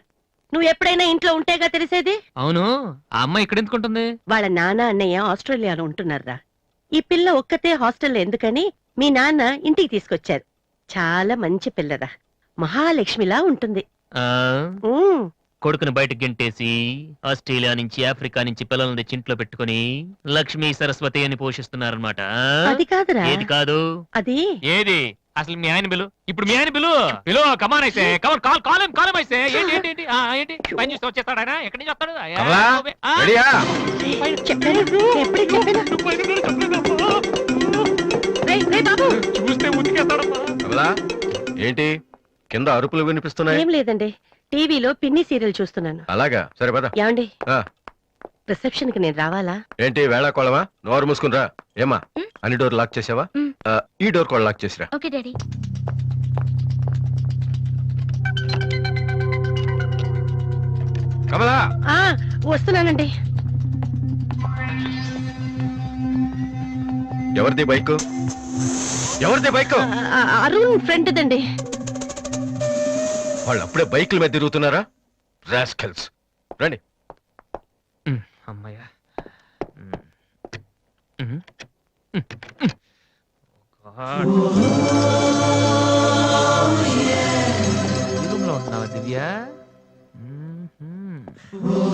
నువ్వు ఎప్పుడైనా ఇంట్లో ఉంటేగా తెలిసేది. అవును, ఆ అమ్మాయి ఇక్కడ ఎందుకుంటుంది? వాళ్ళ నాన్న అన్నయ్య ఆస్ట్రేలియాలో ఉంటున్నారా. ఈ పిల్ల ఒక్కతే హాస్టల్లో ఎందుకని మీ నాన్న ఇంటికి తీసుకొచ్చారు. చాలా మంచి పిల్లరా, మహాలక్ష్మిలా ఉంటుంది. కొడుకుని బయటకు గెంటేసి ఆస్ట్రేలియా నుంచి ఆఫ్రికా నుంచి పిల్లల్ని తెచ్చి ఇంట్లో పెట్టుకుని లక్ష్మీ సరస్వతి అని పోషిస్తున్నారన్నమాట. అది కాదురా. ఏది కాదు? అది ఏది? అసలు మీ ఆయన బిలు. ఇప్పుడు మీ ఆయన బిలు బిలు కమాన్ అయితే కమాన్ కాల్ కాలం కాలం అయితే ఏంటి ఏంటి ఏంటి ఏంటి పని చూస్తే వచ్చేస్తాడు ఆయన. ఎక్కడి నుంచి వస్తాడు? చూస్తే ఉతికేస్తాడమ్మా. ఏంటి కింద అరుపులు వినిపిస్తున్నాయి? ఏం లేదండి, టీవీలో పిన్ని సీరియల్ చూస్తున్నాను. అలాగా, సరే పద. ఏమండి, రిసెప్షన్ కి నేను రావాలా? ఏంటి వేళాకోళమా? నోరు మూసుకునిరా. ఏమా అన్ని డోర్ లాక్ చేసావా? ఈ డోర్ కూడా లాక్ చేసిరా. Okay daddy. కమలా, వస్తున్నానండి. ఎవరిది బైక్? ఎవరిది బైక్? అరుణ్ ఫ్రెండ్ దండి. వాళ్ళు అప్పుడే బైకుల మీద తిరుగుతున్నారా? రాస్కల్స్. రండి. అమ్మాయ్యా, రూమ్ లో ఉంటున్నావా దివ్య? ఓ